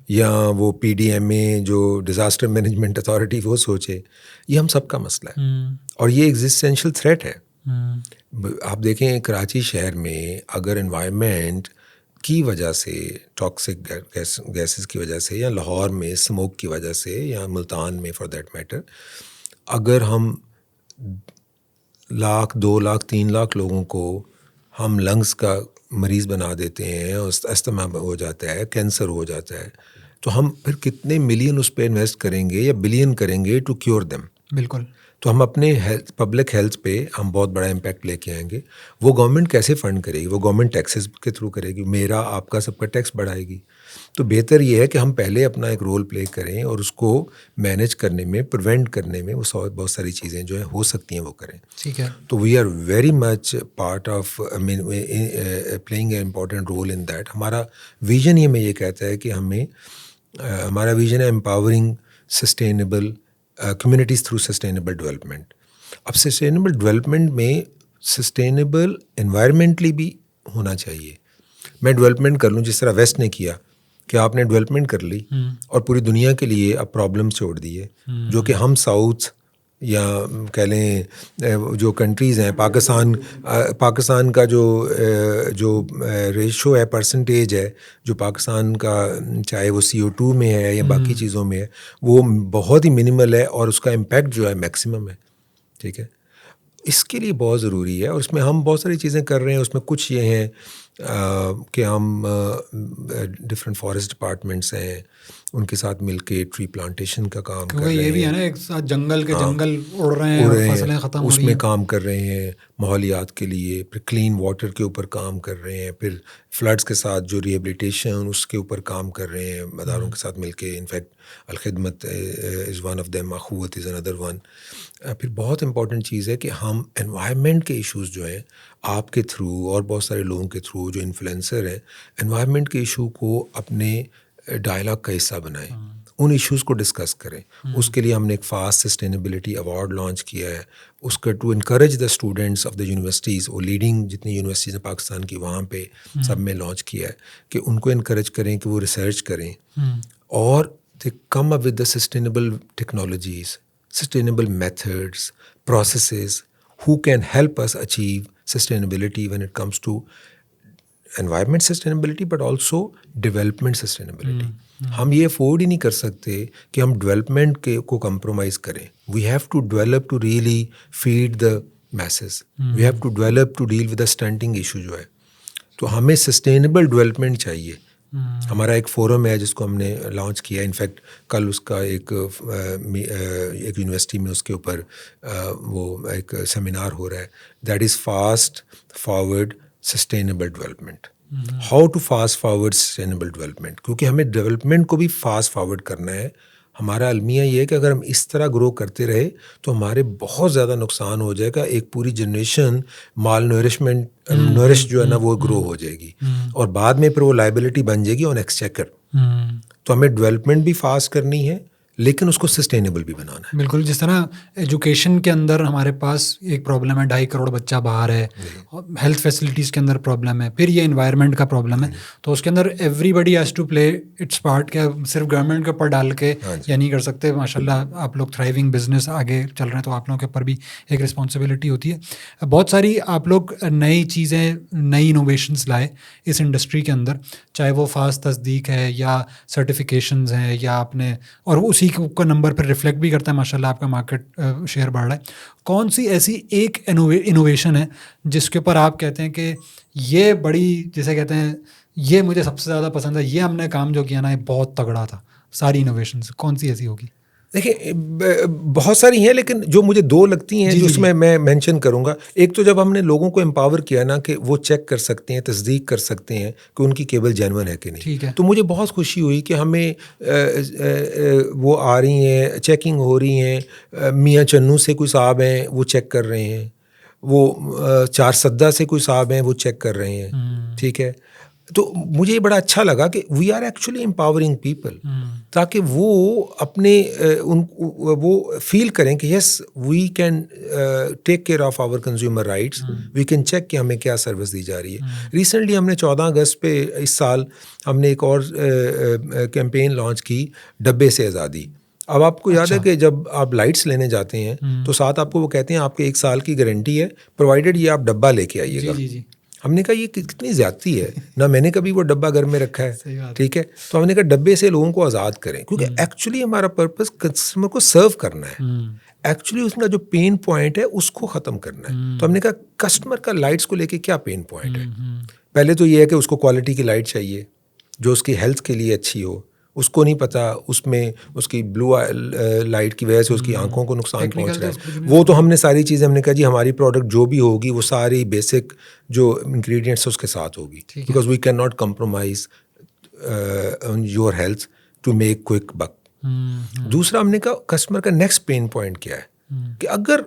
یا وہ پی ڈی ایم اے جو ڈیزاسٹر مینجمنٹ اتھارٹی وہ سوچے. یہ ہم سب کا مسئلہ ہے اور یہ ایگزسٹینشیل تھریٹ ہے. آپ دیکھیں کراچی شہر میں اگر انوائرمنٹ کی وجہ سے, ٹاکسک گیسز کی وجہ سے, یا لاہور میں اسموک کی وجہ سے, یا ملتان میں فار دیٹ میٹر, اگر ہم 1 لاکھ 2 لاکھ 3 لاکھ لوگوں کو ہم لنگس کا مریض بنا دیتے ہیں, اور استھما ہو جاتا ہے, کینسر ہو جاتا ہے, تو ہم پھر کتنے ملین اس پہ انویسٹ کریں گے یا بلین کریں گے ٹو کیور دیم. بالکل. تو ہم اپنے پبلک ہیلتھ پہ ہم بہت بڑا امپیکٹ لے کے آئیں گے. وہ گورنمنٹ کیسے فنڈ کرے گی؟ وہ گورنمنٹ ٹیکسز کے تھرو کرے گی, میرا آپ کا سب کا ٹیکس بڑھائے گی. تو بہتر یہ ہے کہ ہم پہلے اپنا ایک رول پلے کریں اور اس کو مینیج کرنے میں, پریونٹ کرنے میں, وہ بہت ساری چیزیں جو ہیں ہو سکتی ہیں وہ کریں. ٹھیک ہے. تو we are very much part of playing a important role in that. ہمارا ویژن یہ میں یہ کہتا ہے کہ ہمارا ویژن ہے empowering sustainable communities through sustainable development. اب سسٹینیبل ڈیولپمنٹ میں سسٹینیبل انوائرمنٹلی بھی ہونا چاہیے. میں ڈیولپمنٹ کر لوں جس طرح ویسٹ نے کیا کہ آپ نے ڈیولپمنٹ کر لی اور پوری دنیا کے لیے اب پرابلم چھوڑ دیے, جو کہ ہم ساؤتھ یا کہہ لیں جو کنٹریز ہیں, پاکستان کا جو ریشو ہے, پرسنٹیج ہے جو پاکستان کا, چاہے وہ CO2 میں ہے یا باقی چیزوں میں ہے, وہ بہت ہی منیمل ہے اور اس کا امپیکٹ جو ہے میکسیمم ہے. ٹھیک ہے. اس کے لیے بہت ضروری ہے اور اس میں ہم بہت ساری چیزیں کر رہے ہیں. اس میں کچھ یہ ہیں کہ ہم ڈفرینٹ فارسٹ ڈپارٹمنٹس ہیں, ان کے ساتھ مل کے ٹری پلانٹیشن کا کام کر رہے ہیں. یہ بھی ہے نا, ایک ساتھ جنگل کے جنگل اڑ رہے ہیں, فصلیں ختم ہو رہی ہیں, اس میں کام کر رہے ہیں ماحولیات کے لیے. پھر کلین واٹر کے اوپر کام کر رہے ہیں. پھر فلڈس کے ساتھ جو ریہیبلیٹیشن اس کے اوپر کام کر رہے ہیں اداروں کے ساتھ مل کے. In fact Al-Khidmat is one of them, Akhuwat is another one. پھر بہت امپورٹنٹ چیز ہے کہ ہم انوائرمنٹ کے ایشوز جو ہیں آپ کے تھرو اور بہت سارے لوگوں کے تھرو جو انفلوئنسر ہیں, انوائرمنٹ کے ایشو کو اپنے ڈائلاگ کا حصہ بنائیں, ان ایشوز کو ڈسکس کریں. اس کے لیے ہم نے ایک فاسٹ سسٹینیبلٹی ایوارڈ لانچ کیا ہے. اس کا to encourage the students of the universities, وہ لیڈنگ جتنی یونیورسٹیز ہیں پاکستان کی وہاں پہ سب میں لانچ کیا ہے کہ ان کو انکریج کریں کہ وہ ریسرچ کریں اور they come up with the sustainable technologies, sustainable methods, processes who can help us achieve sustainability when it comes to environment sustainability but also development sustainability. ہم یہ افورڈ ہی نہیں کر سکتے کہ ہم ڈیولپمنٹ کو کمپرومائز کریں. We have to develop to really feed the masses. We have to develop to deal with the stunting issue جو ہے. تو ہمیں سسٹینیبل ڈیولپمنٹ چاہیے. ہمارا ایک فورم ہے جس کو ہم نے لانچ کیا. انفیکٹ کل اس کا ایک یونیورسٹی میں اس کے اوپر وہ ایک سیمینار ہو رہا ہے. That is fast forward sustainable development. How to fast forward sustainable development, کیونکہ ہمیں ڈیولپمنٹ کو بھی فاسٹ فارورڈ کرنا ہے. ہمارا المیہ یہ ہے کہ اگر ہم اس طرح گرو کرتے رہے تو ہمارے بہت زیادہ نقصان ہو جائے گا. ایک پوری جنریشن مال نورش جو ہے نا وہ گرو ہو جائے گی اور بعد میں پھر وہ لائبلٹی بن جائے گی آن ایکسچیکر. تو ہمیں ڈیولپمنٹ بھی فاسٹ کرنی ہے لیکن اس کو سسٹینیبل بھی بنانا ہے. بالکل, جس طرح ایجوکیشن کے اندر ہمارے پاس ایک پرابلم ہے, 2.5 کروڑ بچہ باہر ہے, ہیلتھ فیسلٹیز کے اندر پرابلم ہے, پھر یہ انوائرمنٹ کا پرابلم ہے, تو اس کے اندر everybody has to play its part. کہ صرف گورنمنٹ کے اوپر ڈال کے یا نہیں کر سکتے. ماشاء اللہ آپ لوگ تھرائیونگ بزنس آگے چل رہے ہیں تو آپ لوگوں کے اوپر بھی ایک رسپانسبلٹی ہوتی ہے. بہت ساری آپ لوگ نئی چیزیں, نئی انوویشنس لائے اس انڈسٹری کے اندر, چاہے وہ فاسٹ تصدیق ہے یا سرٹیفکیشنز ہیں یا آپ نے, اور اسی کا نمبر پھر ریفلیکٹ بھی کرتا ہے ماشاء اللہ آپ کا مارکیٹ شیئر بڑھ رہا ہے. کون سی ایسی ایک انوویشن ہے جس کے اوپر آپ کہتے ہیں کہ یہ بڑی, جسے کہتے ہیں یہ مجھے سب سے زیادہ پسند ہے, یہ ہم نے کام جو کیا نا یہ بہت تگڑا تھا. ساری انوویشنز کون سی ایسی ہوگی؟ دیکھیں بہت ساری ہیں لیکن جو مجھے 2 لگتی ہیں جو اس میں مینشن کروں گا. ایک تو جب ہم نے لوگوں کو امپاور کیا نا کہ وہ چیک کر سکتے ہیں, تصدیق کر سکتے ہیں کہ ان کی کیبل جینون ہے کہ نہیں, تو مجھے بہت خوشی ہوئی کہ ہمیں وہ آ رہی ہیں, چیکنگ ہو رہی ہیں. میاں چنو سے کوئی صاحب ہیں وہ چیک کر رہے ہیں, وہ 4 سدہ سے کوئی صاحب ہیں وہ چیک کر رہے ہیں. ٹھیک ہے, تو مجھے یہ بڑا اچھا لگا کہ we are actually empowering people تاکہ وہ اپنے وہ فیل کریں کہ yes we can take care of our consumer rights, we can check کہ ہمیں کیا سروس دی جا رہی ہے. ریسنٹلی ہم نے 14 اگست پہ اس سال ہم نے ایک اور کیمپین لانچ کی, ڈبے سے آزادی. اب آپ کو یاد ہے کہ جب آپ لائٹس لینے جاتے ہیں تو ساتھ آپ کو وہ کہتے ہیں آپ کے 1 سال کی گارنٹی ہے پرووائڈیڈ یہ آپ ڈبہ لے کے آئیے گا. ہم نے کہا یہ کتنی زیادتی ہے نا, میں نے کبھی وہ ڈبہ گھر میں رکھا ہے. ٹھیک ہے, تو ہم نے کہا ڈبے سے لوگوں کو آزاد کریں کیونکہ ایکچولی ہمارا پرپز کسٹمر کو سرو کرنا ہے. ایکچولی اس کا جو پین پوائنٹ ہے اس کو ختم کرنا ہے. تو ہم نے کہا کسٹمر کا لائٹس کو لے کے کیا پین پوائنٹ ہے. پہلے تو یہ ہے کہ اس کو کوالٹی کی لائٹ چاہیے جو اس کی ہیلتھ کے لیے اچھی ہو. اس کو نہیں پتا اس میں اس کی بلو لائٹ کی وجہ سے اس کی آنکھوں کو نقصان پہنچ رہا ہے. وہ تو ہم نے ساری چیزیں ہم نے کہا جی ہماری پروڈکٹ جو بھی ہوگی وہ ساری بیسک جو انگریڈینٹس اس کے ساتھ ہوگی, because we can not compromise on your health to make quick buck. دوسرا ہم نے کہا کسٹمر کا نیکسٹ پین پوائنٹ کیا ہے کہ اگر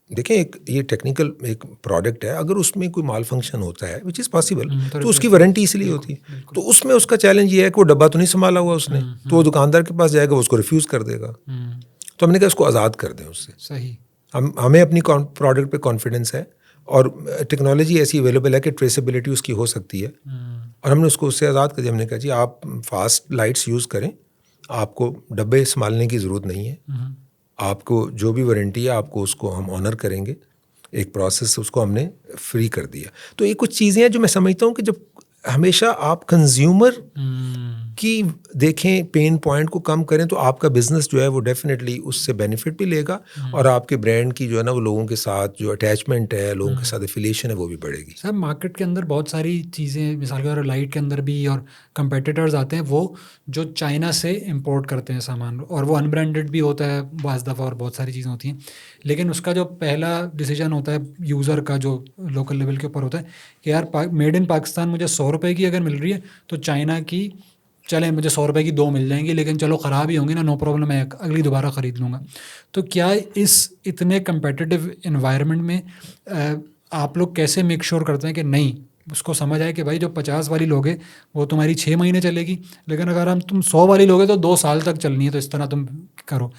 دیکھیں یہ ٹیکنیکل ایک پروڈکٹ ہے, اگر اس میں کوئی مال فنکشن ہوتا ہے وچ از پاسبل تو اس کی وارنٹی اس لیے ہوتی ہے. تو اس میں اس کا چیلنج یہ ہے کہ وہ ڈبہ تو نہیں سنبھالا ہوا اس نے, تو وہ دکاندار کے پاس جائے گا وہ اس کو ریفیوز کر دے گا. تو ہم نے کہا اس کو آزاد کر دیں اس سے. صحیح, ہمیں اپنی پروڈکٹ پہ کانفیڈنس ہے اور ٹیکنالوجی ایسی اویلیبل ہے کہ ٹریسیبلٹی اس کی ہو سکتی ہے, اور ہم نے اس کو اس سے آزاد کر دیا. ہم نے کہا جی آپ فاسٹ لائٹس یوز کریں, آپ کو ڈبے سنبھالنے کی ضرورت نہیں ہے, آپ کو جو بھی وارنٹی ہے آپ کو اس کو ہم آنر کریں گے. ایک پروسیس اس کو ہم نے فری کر دیا. تو یہ کچھ چیزیں ہیں جو میں سمجھتا ہوں کہ جب ہمیشہ آپ کنزیومر کی دیکھیں پین پوائنٹ کو کم کریں تو آپ کا بزنس جو ہے وہ ڈیفینیٹلی اس سے بینیفٹ بھی لے گا, اور آپ کے برانڈ کی جو ہے نا وہ لوگوں کے ساتھ جو اٹیچمنٹ ہے, لوگوں کے ساتھ افیلیشن ہے وہ بھی بڑھے گی. سر مارکیٹ کے اندر بہت ساری چیزیں مثال کے طور پر لائٹ کے اندر بھی اور کمپیٹیٹرز آتے ہیں وہ جو چائنا سے امپورٹ کرتے ہیں سامان, اور وہ ان برانڈیڈ بھی ہوتا ہے بعض دفعہ اور بہت ساری چیزیں ہوتی ہیں, لیکن اس کا جو پہلا ڈیسیجن ہوتا ہے یوزر کا جو لوکل لیول کے اوپر ہوتا ہے کہ یار میڈ ان پاکستان مجھے 100 روپے کی اگر مل رہی ہے تو چائنا کی چلیں مجھے 100 روپے کی 2 مل جائیں گی, لیکن چلو خراب ہی ہوں گی نا, نو پرابلم, میں اگلی دوبارہ خرید لوں گا. تو کیا اس اتنے کمپیٹیٹیو انوائرمنٹ میں آپ لوگ کیسے میک شور کرتے ہیں کہ نہیں اس کو سمجھ آئے کہ بھائی جو 50 والی لوگے وہ تمہاری 6 مہینے چلے گی, لیکن اگر ہم تم 100 والی لوگے تو 2 سال تک چلنی ہے, تو اس طرح تم کرو.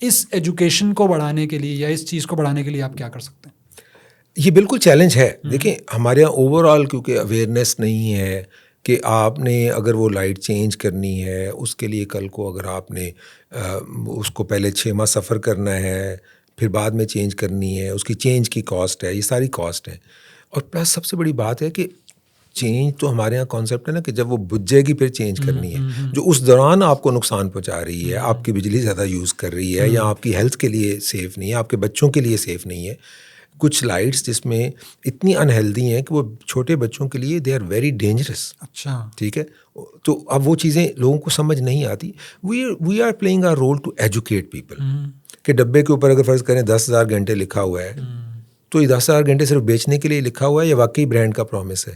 اس ایجوکیشن کو بڑھانے کے لیے یا اس چیز کو بڑھانے کے لیے آپ کیا کر سکتے ہیں؟ یہ بالکل چیلنج ہے. دیکھیں ہمارے یہاں اوور آل کیونکہ اویئرنیس نہیں ہے کہ آپ نے اگر وہ لائٹ چینج کرنی ہے اس کے لیے کل کو اگر آپ نے اس کو پہلے 6 ماہ سفر کرنا ہے, پھر بعد میں چینج کرنی ہے, اس کی چینج کی کاسٹ ہے, یہ ساری کاسٹ ہیں. اور پلس سب سے بڑی بات ہے کہ چینج تو ہمارے یہاں کانسیپٹ ہے نا کہ جب وہ بجھ جائے گی پھر چینج کرنی ہے. جو اس دوران آپ کو نقصان پہنچا رہی ہے, آپ کی بجلی زیادہ یوز کر رہی ہے, یا آپ کی ہیلتھ کے لیے سیف نہیں ہے, آپ کے بچوں کے لیے سیف نہیں ہے. کچھ لائٹس جس میں اتنی انہیلدی ہیں کہ وہ چھوٹے بچوں کے لیے دے آر ویری ڈینجرس. اچھا, ٹھیک ہے, تو اب وہ چیزیں لوگوں کو سمجھ نہیں آتی. We are playing our role to educate people کہ ڈبے کے اوپر اگر فرض کریں 10,000 گھنٹے لکھا ہوا ہے تو یہ 10,000 گھنٹے صرف بیچنے کے لیے لکھا ہوا ہے یا واقعی برانڈ کا پرومس ہے.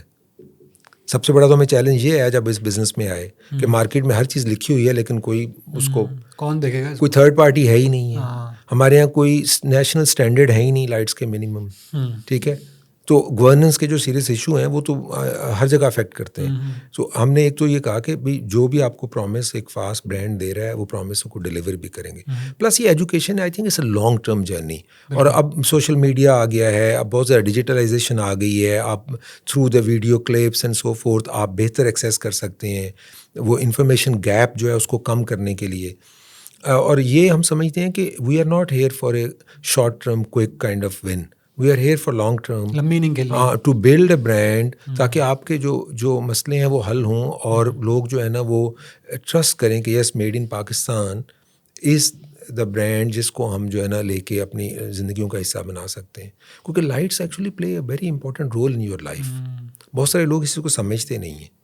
سب سے بڑا تو ہمیں چیلنج یہ ہے جب اس بزنس میں آئے کہ مارکیٹ میں ہر چیز لکھی ہوئی ہے لیکن کوئی اس کو کون دیکھے گا, کوئی تھرڈ پارٹی ہے ہی نہیں ہے. ہمارے یہاں کوئی نیشنل اسٹینڈرڈ ہے ہی نہیں لائٹس کے منیمم. ٹھیک ہے, تو گورننس کے جو سیریس ایشو ہیں وہ تو ہر جگہ افیکٹ کرتے ہیں. سو ہم نے ایک تو یہ کہا کہ بھائی جو بھی آپ کو پرومس ایک فاسٹ برانڈ دے رہا ہے وہ پرومس کو ڈیلیور بھی کریں گے. پلس یہ education I think it's a long term journey. اور اب سوشل میڈیا آ گیا ہے, اب بہت زیادہ ڈیجیٹلائزیشن آ گئی ہے. آپ through the video clips and so forth آپ بہتر ایکسیس کر سکتے ہیں وہ انفارمیشن گیپ جو ہے اس کو کم کرنے کے لیے. اور یہ ہم سمجھتے ہیں کہ we are not here for a short term quick kind of one, we are here for long term, meaning کے لیے, ٹو بلڈ اے برانڈ, تاکہ آپ کے جو مسئلے ہیں وہ حل ہوں اور لوگ جو ہے نا وہ ٹرسٹ کریں کہ yes made in Pakistan is the brand جس کو ہم جو ہے نا لے کے اپنی زندگیوں کا حصہ بنا سکتے ہیں. کیونکہ lights actually play a very important role in your life. بہت سارے لوگ اس کو سمجھتے نہیں ہیں.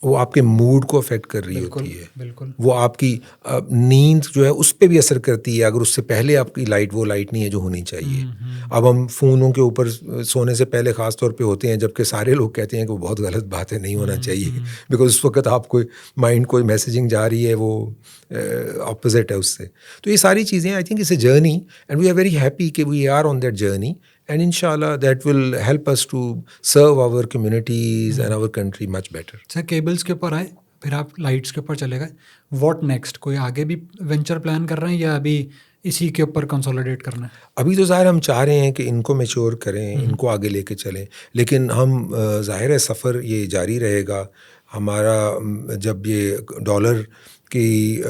وہ آپ کے موڈ کو افیکٹ کر رہی ہوتی ہے, بالکل, وہ آپ کی نیند جو ہے اس پہ بھی اثر کرتی ہے اگر اس سے پہلے آپ کی لائٹ وہ لائٹ نہیں ہے جو ہونی چاہیے. اب ہم فونوں کے اوپر سونے سے پہلے خاص طور پہ ہوتے ہیں, جبکہ سارے لوگ کہتے ہیں کہ وہ بہت غلط بات ہے, نہیں ہونا چاہیے, بیکاز اس وقت آپ کو مائنڈ کوئی میسیجنگ جا رہی ہے وہ اپوزٹ ہے اس سے. تو یہ ساری چیزیں I think it's a journey and we are very happy کہ we are on that journey. And inshallah that will help us to serve our communities and our country much better. اچھا, cables کے اوپر آئے, پھر آپ lights کے اوپر چلے گئے. واٹ نیکسٹ, کوئی آگے بھی وینچر پلان کر رہے ہیں یا ابھی اسی کے اوپر کنسولیڈیٹ کرنا ہے؟ ابھی تو ظاہر ہم چاہ رہے ہیں کہ ان کو میچور کریں, ان کو آگے لے کے چلیں, لیکن ہم ظاہر ہے سفر یہ جاری رہے گا ہمارا. جب یہ ڈالر کی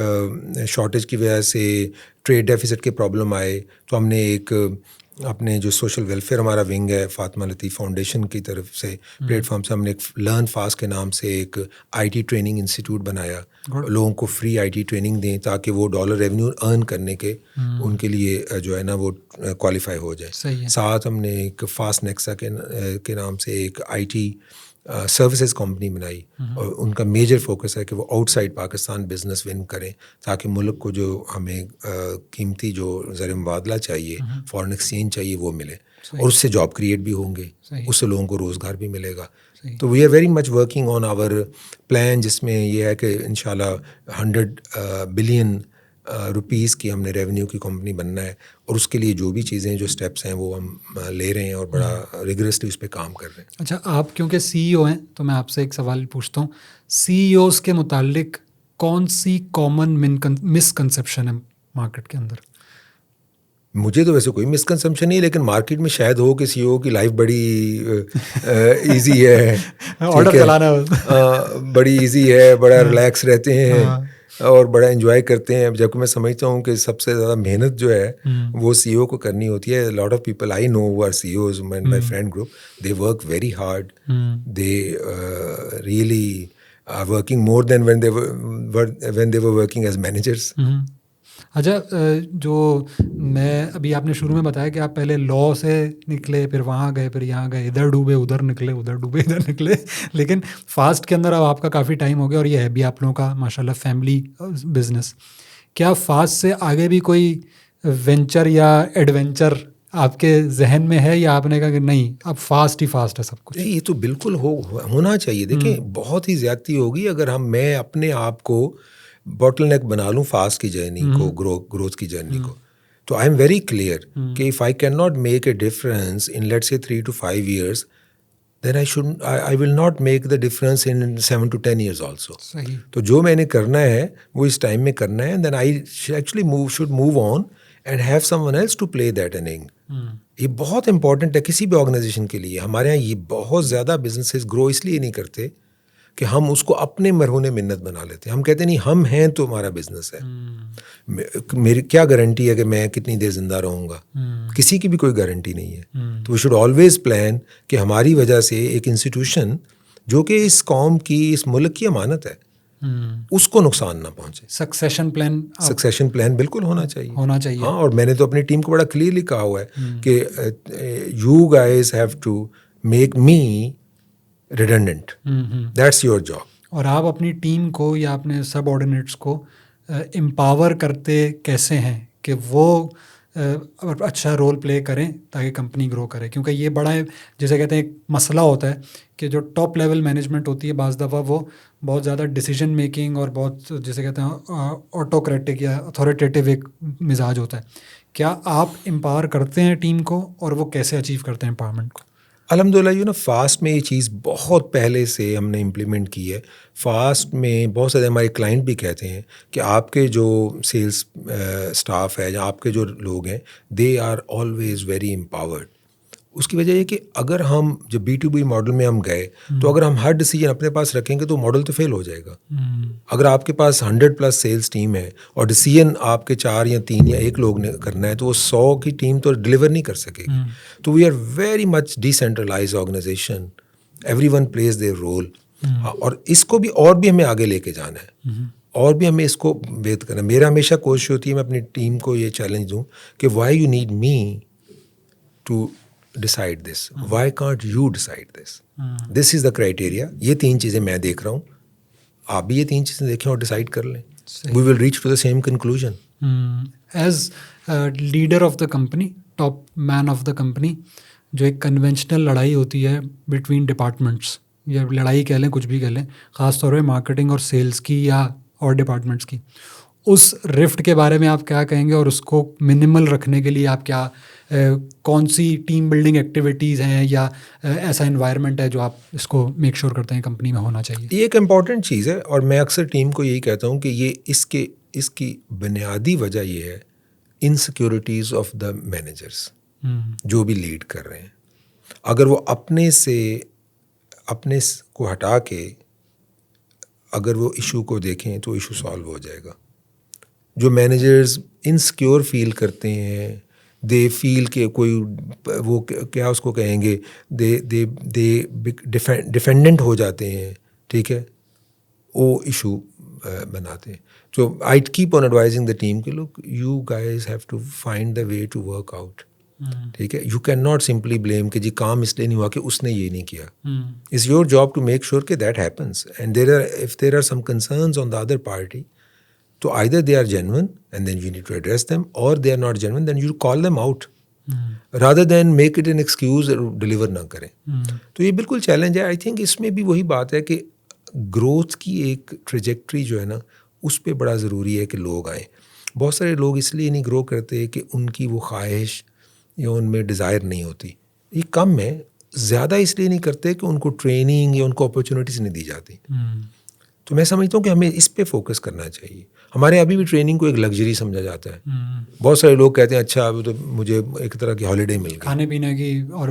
شارٹیج کی وجہ سے ٹریڈ ڈیفیسٹ کے پرابلم آئے تو ہم نے ایک اپنے جو سوشل ویلفیئر ہمارا ونگ ہے فاطمہ لطیف فاؤنڈیشن کی طرف سے پلیٹ فارم سے ہم نے ایک لرن فاسٹ کے نام سے ایک آئی ٹی ٹریننگ انسٹیٹیوٹ بنایا. لوگوں کو فری آئی ٹی ٹریننگ دیں تاکہ وہ ڈالر ریونیو ارن کرنے کے ان کے لیے جو ہے نا وہ کوالیفائی ہو جائے. ساتھ ہم نے ایک فاسٹ نیکسا کے نام سے ایک آئی ٹی سروسز کمپنی بنائی, اور ان کا میجر فوکس ہے کہ وہ out side Pakistan business one کریں تاکہ ملک کو جو ہمیں قیمتی جو زر مبادلہ چاہیے, فارن ایکسچینج چاہیے, وہ ملے, اور اس سے جاب کریٹ بھی ہوں گے, اس سے لوگوں کو روزگار بھی ملے گا. تو we are very much working on our plan, جس میں یہ ہے کہ انشاءاللہ 100 بلین روپیز کی ہم نے ریونیو کی کمپنی بننا ہے, اور اس کے لیے جو بھی چیزیں جو اسٹیپس ہیں وہ ہم لے رہے ہیں اور بڑا ریگرسلی اس پہ کام کر رہے ہیں. اچھا, آپ کیونکہ سی ای او ہیں تو میں آپ سے ایک سوال پوچھتا ہوں, سی ای اوز کے متعلق کون سی کامن مسکنسیپشن ہے مارکیٹ کے اندر؟ مجھے تو ویسے کوئی مسکنسیپشن نہیں, لیکن مارکیٹ میں شاید ہو کہ سی او کی لائف بڑی ایزی ہے, آرڈر چلانا بڑی ایزی ہے, بڑا ریلیکس رہتے ہیں اور بڑا انجوائے کرتے ہیں. جبکہ میں سمجھتا ہوں کہ سب سے زیادہ محنت جو ہے وہ سی او کو کرنی ہوتی ہے. Lot of people I know who are CEOs in my friend group, they work very hard, they really are working more than when they were working as managers. اچھا, جو میں ابھی آپ نے شروع میں بتایا کہ آپ پہلے لا سے نکلے, پھر وہاں گئے, پھر یہاں گئے, ادھر ڈوبے ادھر نکلے, ادھر ڈوبے ادھر نکلے, لیکن فاسٹ کے اندر اب آپ کا کافی ٹائم ہو گیا اور یہ ہے بھی آپ لوگوں کا ماشاء اللہ فیملی بزنس. کیا فاسٹ سے آگے بھی کوئی وینچر یا ایڈونچر آپ کے ذہن میں ہے, یا آپ نے کہا کہ نہیں اب فاسٹ ہی فاسٹ ہے سب کچھ؟ یہ تو بالکل ہونا چاہیے. دیکھیں بہت ہی زیادتی ہوگی اگر میں اپنے آپ کو باٹل نیک بنا لوں فاسٹ کی جرنی کو, گروتھ کی جرنی کو. تو آئی ایم ویری کلیئر کہ if I can not make a difference in let's say 3 to 5 years, then I will not make the difference in 7 to 10 years also. صحیح. تو جو میں نے کرنا ہے وہ اس ٹائم میں کرنا ہے, then I actually should move on and have someone else to play that inning. یہ بہت امپورٹنٹ ہے کسی بھی آرگنائزیشن کے لیے. ہمارے یہاں یہ بہت زیادہ بزنسز گرو اس لیے نہیں کرتے کہ ہم اس کو اپنے مرہون منت بنا لیتے ہیں. ہم کہتے نہیں ہم ہیں تو ہمارا بزنس ہے. میری کیا گارنٹی ہے کہ میں کتنی دیر زندہ رہوں گا؟ کسی کی بھی کوئی گارنٹی نہیں ہے. تو وی شوڈ آلویز پلان کہ ہماری وجہ سے ایک انسٹیٹیوشن جو کہ اس قوم کی, اس ملک کی امانت ہے, اس کو نقصان نہ پہنچے. سکسیشن پلان بالکل ہونا چاہیے. ہاں, اور میں نے تو اپنی ٹیم کو بڑا کلیئرلی کہا ہوا ہے کہ you guys have to make me redundant. That's your job. اور آپ اپنی ٹیم کو یا اپنے سب آرڈینیٹس کو امپاور کرتے کیسے ہیں کہ وہ اچھا رول پلے کریں تاکہ کمپنی گرو کرے؟ کیونکہ یہ بڑا جیسے کہتے ہیں ایک مسئلہ ہوتا ہے کہ جو ٹاپ لیول مینجمنٹ ہوتی ہے بعض دفعہ وہ بہت زیادہ ڈیسیجن میکنگ اور بہت جیسے کہتے ہیں آٹوکریٹک یا اتھارٹیٹیو ایک مزاج ہوتا ہے. کیا آپ امپاور کرتے ہیں ٹیم کو اور وہ کیسے اچیو کرتے ہیں امپاورمنٹ کو؟ الحمدللہ فاسٹ میں یہ چیز بہت پہلے سے ہم نے امپلیمنٹ کی ہے. فاسٹ میں بہت سارے ہمارے کلائنٹ بھی کہتے ہیں کہ آپ کے جو سیلس اسٹاف ہے یا آپ کے جو لوگ ہیں they are always very empowered. اس کی وجہ یہ کہ اگر ہم جب B2B ماڈل میں ہم گئے تو اگر ہم ہر ڈیسیجن اپنے پاس رکھیں گے تو ماڈل تو فیل ہو جائے گا. اگر آپ کے پاس 100+ سیلس ٹیم ہے اور ڈیسیجن آپ کے 4 یا 3 یا 1 لوگ نے کرنا ہے تو وہ 100 کی ٹیم تو ڈلیور نہیں کر سکے گی. تو we are very much decentralize organization. Everyone plays their role. اور اس کو بھی اور بھی ہمیں آگے لے کے جانا ہے اور بھی ہمیں اس کو بہتر کرنا ہے. میرا ہمیشہ کوشش ہوتی ہے میں اپنی ٹیم کو یہ چیلنج دوں کہ why you need me to decide this, why can't you decide this? This is the criteria. یہ 3 چیزیں میں دیکھ رہا ہوں, آپ بھی یہ 3 چیزیں دیکھیں اور ڈیسائڈ کر لیں. We will reach to the same conclusion. As leader of the company, top man of the company, جو ایک کنونشنل لڑائی ہوتی ہے بٹوین ڈپارٹمنٹس, یا لڑائی کہہ لیں کچھ بھی کہہ لیں, خاص طور پہ مارکیٹنگ اور سیلس کی یا اور ڈپارٹمنٹس کی, اس رفٹ کے بارے میں آپ کیا کہیں گے اور اس کو منیمل رکھنے کے لیے آپ کیا کون سی ٹیم بلڈنگ ایکٹیویٹیز ہیں یا ایسا انوائرمنٹ ہے جو آپ اس کو میک شور کرتے ہیں کمپنی میں ہونا چاہیے؟ یہ ایک امپورٹنٹ چیز ہے اور میں اکثر ٹیم کو یہی کہتا ہوں کہ یہ اس کی بنیادی وجہ یہ ہے انسیکیورٹیز آف دا مینیجرس جو بھی لیڈ کر رہے ہیں. اگر وہ اپنے کو ہٹا کے اگر وہ ایشو کو دیکھیں تو ایشو سالو ہو جائے گا. جو مینیجرز انسیکیور فیل کرتے ہیں, دے فیل کہ کوئی وہ کیا اس کو کہیں گے, دے ڈیفینڈنٹ ہو جاتے ہیں, ٹھیک ہے, وہ ایشو بناتے ہیں. تو I keep on advising the team کہ look you guys have to find the way to work out. ٹھیک ہے, you can not simply blame کہ جی کام اس لیے نہیں ہوا کہ اس نے یہ نہیں کیا. It's your job to make sure کہ that happens and if there are some concerns on the other party, so either they are genuine and then you need to address them, or they are not genuine, then you call them out rather than make it an excuse or deliver نہ کریں. تو یہ بالکل challenge ہے. I think اس میں بھی وہی بات ہے کہ گروتھ کی ایک ٹریجیکٹری جو ہے نا اس پہ بڑا ضروری ہے کہ لوگ آئیں. بہت سارے لوگ اس لیے نہیں گرو کرتے کہ ان کی وہ خواہش یا ان میں ڈیزائر نہیں ہوتی. یہ کم ہے. زیادہ اس لیے نہیں کرتے کہ ان کو ٹریننگ یا ان کو اپرچونیٹیز نہیں دی جاتی. تو میں سمجھتا ہوں کہ ہمیں اس پہ فوکس کرنا چاہیے. ہمارے ابھی بھی ٹریننگ کو ایک لگژری سمجھا جاتا ہے. بہت سارے لوگ کہتے ہیں اچھا ابھی تو مجھے ایک طرح کی ہالیڈے مل گئی کھانے پینے کی, اور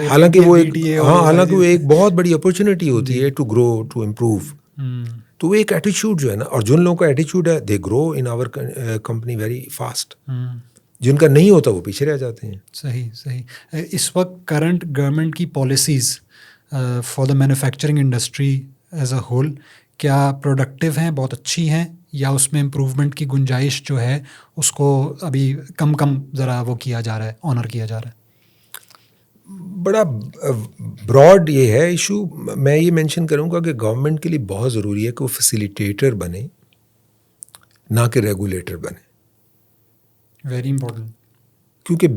حالانکہ وہ ایک بہت بڑی اپرچونیٹی ہوتی ہے ٹو گرو, ٹو امپروو. تو وہ ایک ایٹیچیوڈ جو ہے نا, اور جن لوگوں کا ایٹیچیوڈ ہے دے گرو ان آور کمپنی ویری فاسٹ. جن کا نہیں ہوتا وہ پیچھے رہ جاتے ہیں. صحیح. اس وقت کرنٹ گورنمنٹ کی policies for the manufacturing industry as a whole کیا پروڈکٹیو ہیں, بہت اچھی ہیں, یا اس میں امپروومنٹ کی گنجائش جو ہے اس کو ابھی کم ذرا وہ کیا جا رہا ہے, آنر کیا جا رہا ہے؟ بڑا براڈ یہ ہے ایشو. میں یہ مینشن کروں گا کہ گورنمنٹ کے لیے بہت ضروری ہے کہ وہ فیسیلیٹیٹر بنے نہ کہ ریگولیٹر بنے. Very important. کیونکہ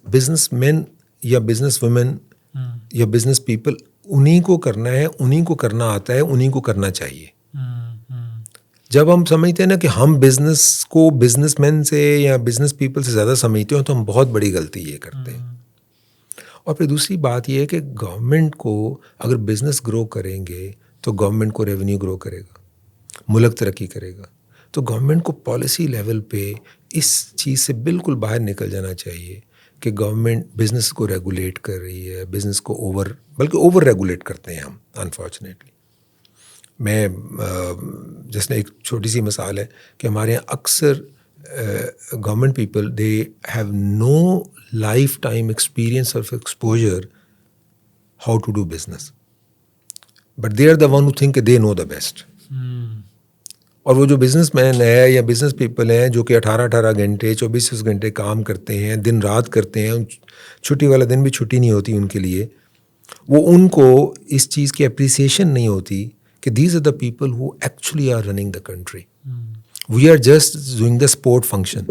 بزنس مین یا بزنس وومن یا بزنس پیپل انہیں کو کرنا ہے, انہیں کو کرنا آتا ہے, انہیں کو کرنا چاہیے. جب ہم سمجھتے ہیں نا کہ ہم بزنس کو بزنس مین سے یا بزنس پیپل سے زیادہ سمجھتے ہوں تو ہم بہت بڑی غلطی یہ کرتے ہیں. اور پھر دوسری بات یہ ہے کہ گورنمنٹ کو اگر بزنس گرو کریں گے تو گورنمنٹ کو ریونیو گرو کرے گا, ملک ترقی کرے گا. تو گورنمنٹ کو پالیسی لیول پہ اس چیز سے بالکل باہر نکل جانا چاہیے کہ گورنمنٹ بزنس کو ریگولیٹ کر رہی ہے, بزنس کو بلکہ اوور ریگولیٹ کرتے ہیں ہم انفارچونیٹلی. میں جس نے ایک چھوٹی سی مثال ہے کہ ہمارے یہاں اکثر government people they have no lifetime experience of exposure how to do business, but they are the one who think they know the best. اور وہ جو بزنس مین ہے یا بزنس پیپل ہیں جو کہ 18 گھنٹے 24 گھنٹے کام کرتے ہیں, دن رات کرتے ہیں, چھٹی والا دن بھی چھٹی نہیں ہوتی ان کے لیے, وہ ان کو اس چیز کی اپریسیشن نہیں ہوتی کہ these are the people who actually are running the country. We are just doing the support function.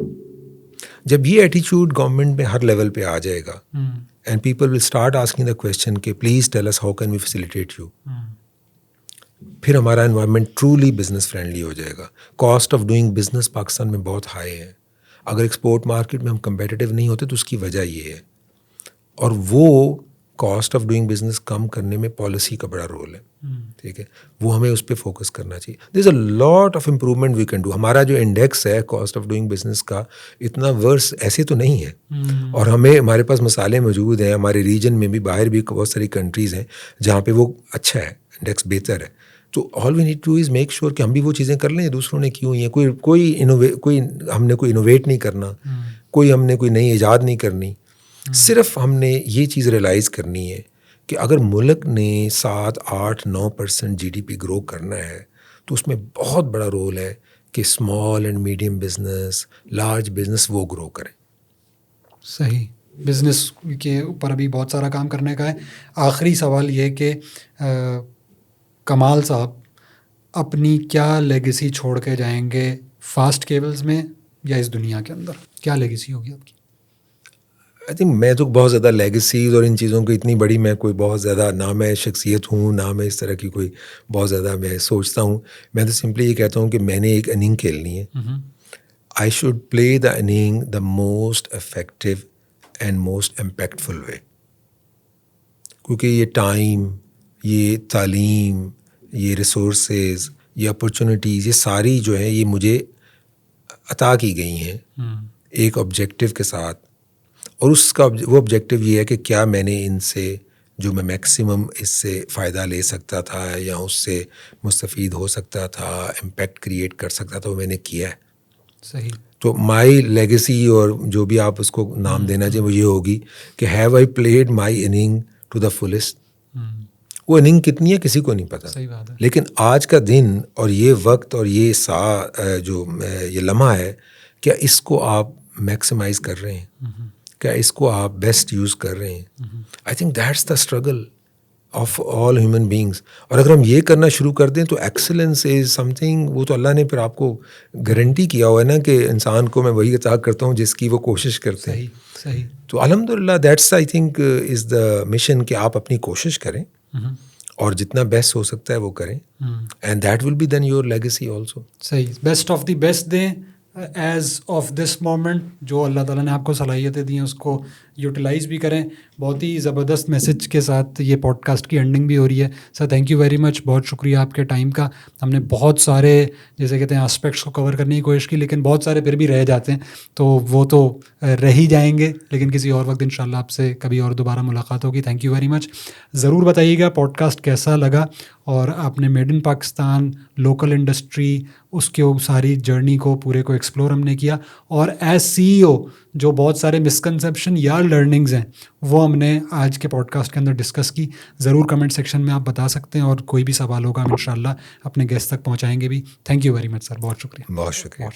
جب یہ ایٹیچیوڈ گورنمنٹ میں ہر لیول پہ آ جائے گا and people will start asking the question کہ please tell us how can we facilitate you, پھر ہمارا انوائرمنٹ ٹرولی بزنس فرینڈلی ہو جائے گا. Cost of doing business Pakistan میں بہت ہائی ہے. اگر ایکسپورٹ مارکیٹ میں ہم کمپیٹیو نہیں ہوتے تو اس کی وجہ یہ ہے, اور وہ کاسٹ آف ڈوئنگ بزنس کم کرنے میں پالیسی کا بڑا رول ہے. ٹھیک ہے, وہ ہمیں اس پہ فوکس کرنا چاہیے. There is a lot of improvement we can do. ہمارا جو انڈیکس ہے کاسٹ آف ڈوئنگ بزنس کا اتنا ورس ایسے تو نہیں ہے, اور ہمارے پاس مسالے موجود ہیں. ہمارے ریجن میں بھی باہر بھی بہت ساری کنٹریز ہیں جہاں پہ وہ اچھا ہے, انڈیکس بہتر ہے. تو all we need to is make sure کہ ہم بھی وہ چیزیں کر لیں دوسروں نے کیوں ہیں. کوئی ہم نے کوئی انوویٹ نہیں کرنا, ہم نے کوئی نئی ایجاد نہیں کرنی. صرف ہم نے یہ چیز ریئلائز کرنی ہے کہ اگر ملک نے 7-8-9% GDP گرو کرنا ہے تو اس میں بہت بڑا رول ہے کہ small and medium business, large business وہ گرو کریں. صحیح, بزنس کے اوپر ابھی بہت سارا کام کرنے کا ہے. آخری سوال یہ کہ کمال صاحب اپنی کیا لیگیسی چھوڑ کے جائیں گے فاسٹ کیبلز میں یا اس دنیا کے اندر؟ کیا لیگیسی ہوگی آپ کی؟ آئی تھنک میں تو بہت زیادہ لیگیسیز اور ان چیزوں کی اتنی بڑی میں کوئی بہت زیادہ نہ میں شخصیت ہوں نہ میں اس طرح کی کوئی بہت زیادہ میں سوچتا ہوں. میں تو سمپلی یہ کہتا ہوں کہ میں نے ایک اننگ کھیلنی ہے. I should play the inning the most effective and most impactful way, کیونکہ یہ ٹائم, یہ تعلیم, یہ ریسورسز, یہ اپرچونیٹیز, یہ ساری جو ہیں یہ مجھے عطا کی گئی ہیں ایک آبجیکٹیو کے ساتھ. اور اس کا وہ آبجیکٹیو یہ ہے کہ کیا میں نے ان سے جو میں میکسیمم اس سے فائدہ لے سکتا تھا یا اس سے مستفید ہو سکتا تھا, امپیکٹ کریٹ کر سکتا تھا, وہ میں نے کیا ہے. صحیح. تو مائی لیگیسی اور جو بھی آپ اس کو نام دینا چاہیں وہ یہ ہوگی کہ have I played my inning to the fullest. وہ اننگ کتنی ہے کسی کو نہیں پتا, صحیح بات ہے. لیکن آج کا دن اور یہ وقت اور یہ جو یہ لمحہ ہے, کیا اس کو آپ میکسیمائز کر رہے ہیں, کیا اس کو آپ بیسٹ یوز کر رہے ہیں؟ I think that's the struggle of all human beings. اور اگر ہم یہ کرنا شروع کر دیں تو ایکسلنس از سم تھنگ, وہ تو اللہ نے پھر آپ کو گارنٹی کیا ہوا ہے نا کہ انسان کو میں وہی عطا کرتا ہوں جس کی وہ کوشش کرتے ہیں. صحیح. تو الحمد للہ that's I think is the mission کہ آپ اپنی کوشش کریں اور جتنا بیسٹ ہو سکتا ہے وہ کریں, and that will be then your legacy also. صحیح, best of the best then as of this moment. جو اللہ تعالیٰ نے آپ کو صلاحیتیں دی ہیں اس کو یوٹیلائز بھی کریں. بہت ہی زبردست میسج کے ساتھ یہ پوڈ کاسٹ کی اینڈنگ بھی ہو رہی ہے. Sir thank you very much, بہت شکریہ آپ کے ٹائم کا. ہم نے بہت سارے جیسے کہتے ہیں آسپیکٹس کو کور کرنے کی کوشش کی, لیکن بہت سارے پھر بھی رہ جاتے ہیں, تو وہ تو رہ ہی جائیں گے, لیکن کسی اور وقت انشاءاللہ آپ سے کبھی اور دوبارہ ملاقات ہوگی. Thank you very much. ضرور بتائیے گا پوڈ کاسٹ کیسا لگا, اور آپ نے made in Pakistan, local industry, اس کے ساری جرنی کو پورے کو ایکسپلور ہم نے کیا. اور ایز CEO جو بہت سارے مسکنسیپشن یا لرننگز ہیں وہ ہم نے آج کے پوڈ کاسٹ کے اندر ڈسکس کی. ضرور کمنٹ سیکشن میں آپ بتا سکتے ہیں, اور کوئی بھی سوال ہوگا ہم انشاءاللہ اپنے گیسٹ تک پہنچائیں گے بھی. تھینک یو ویری مچ سر, بہت شکریہ. بہت شکریہ.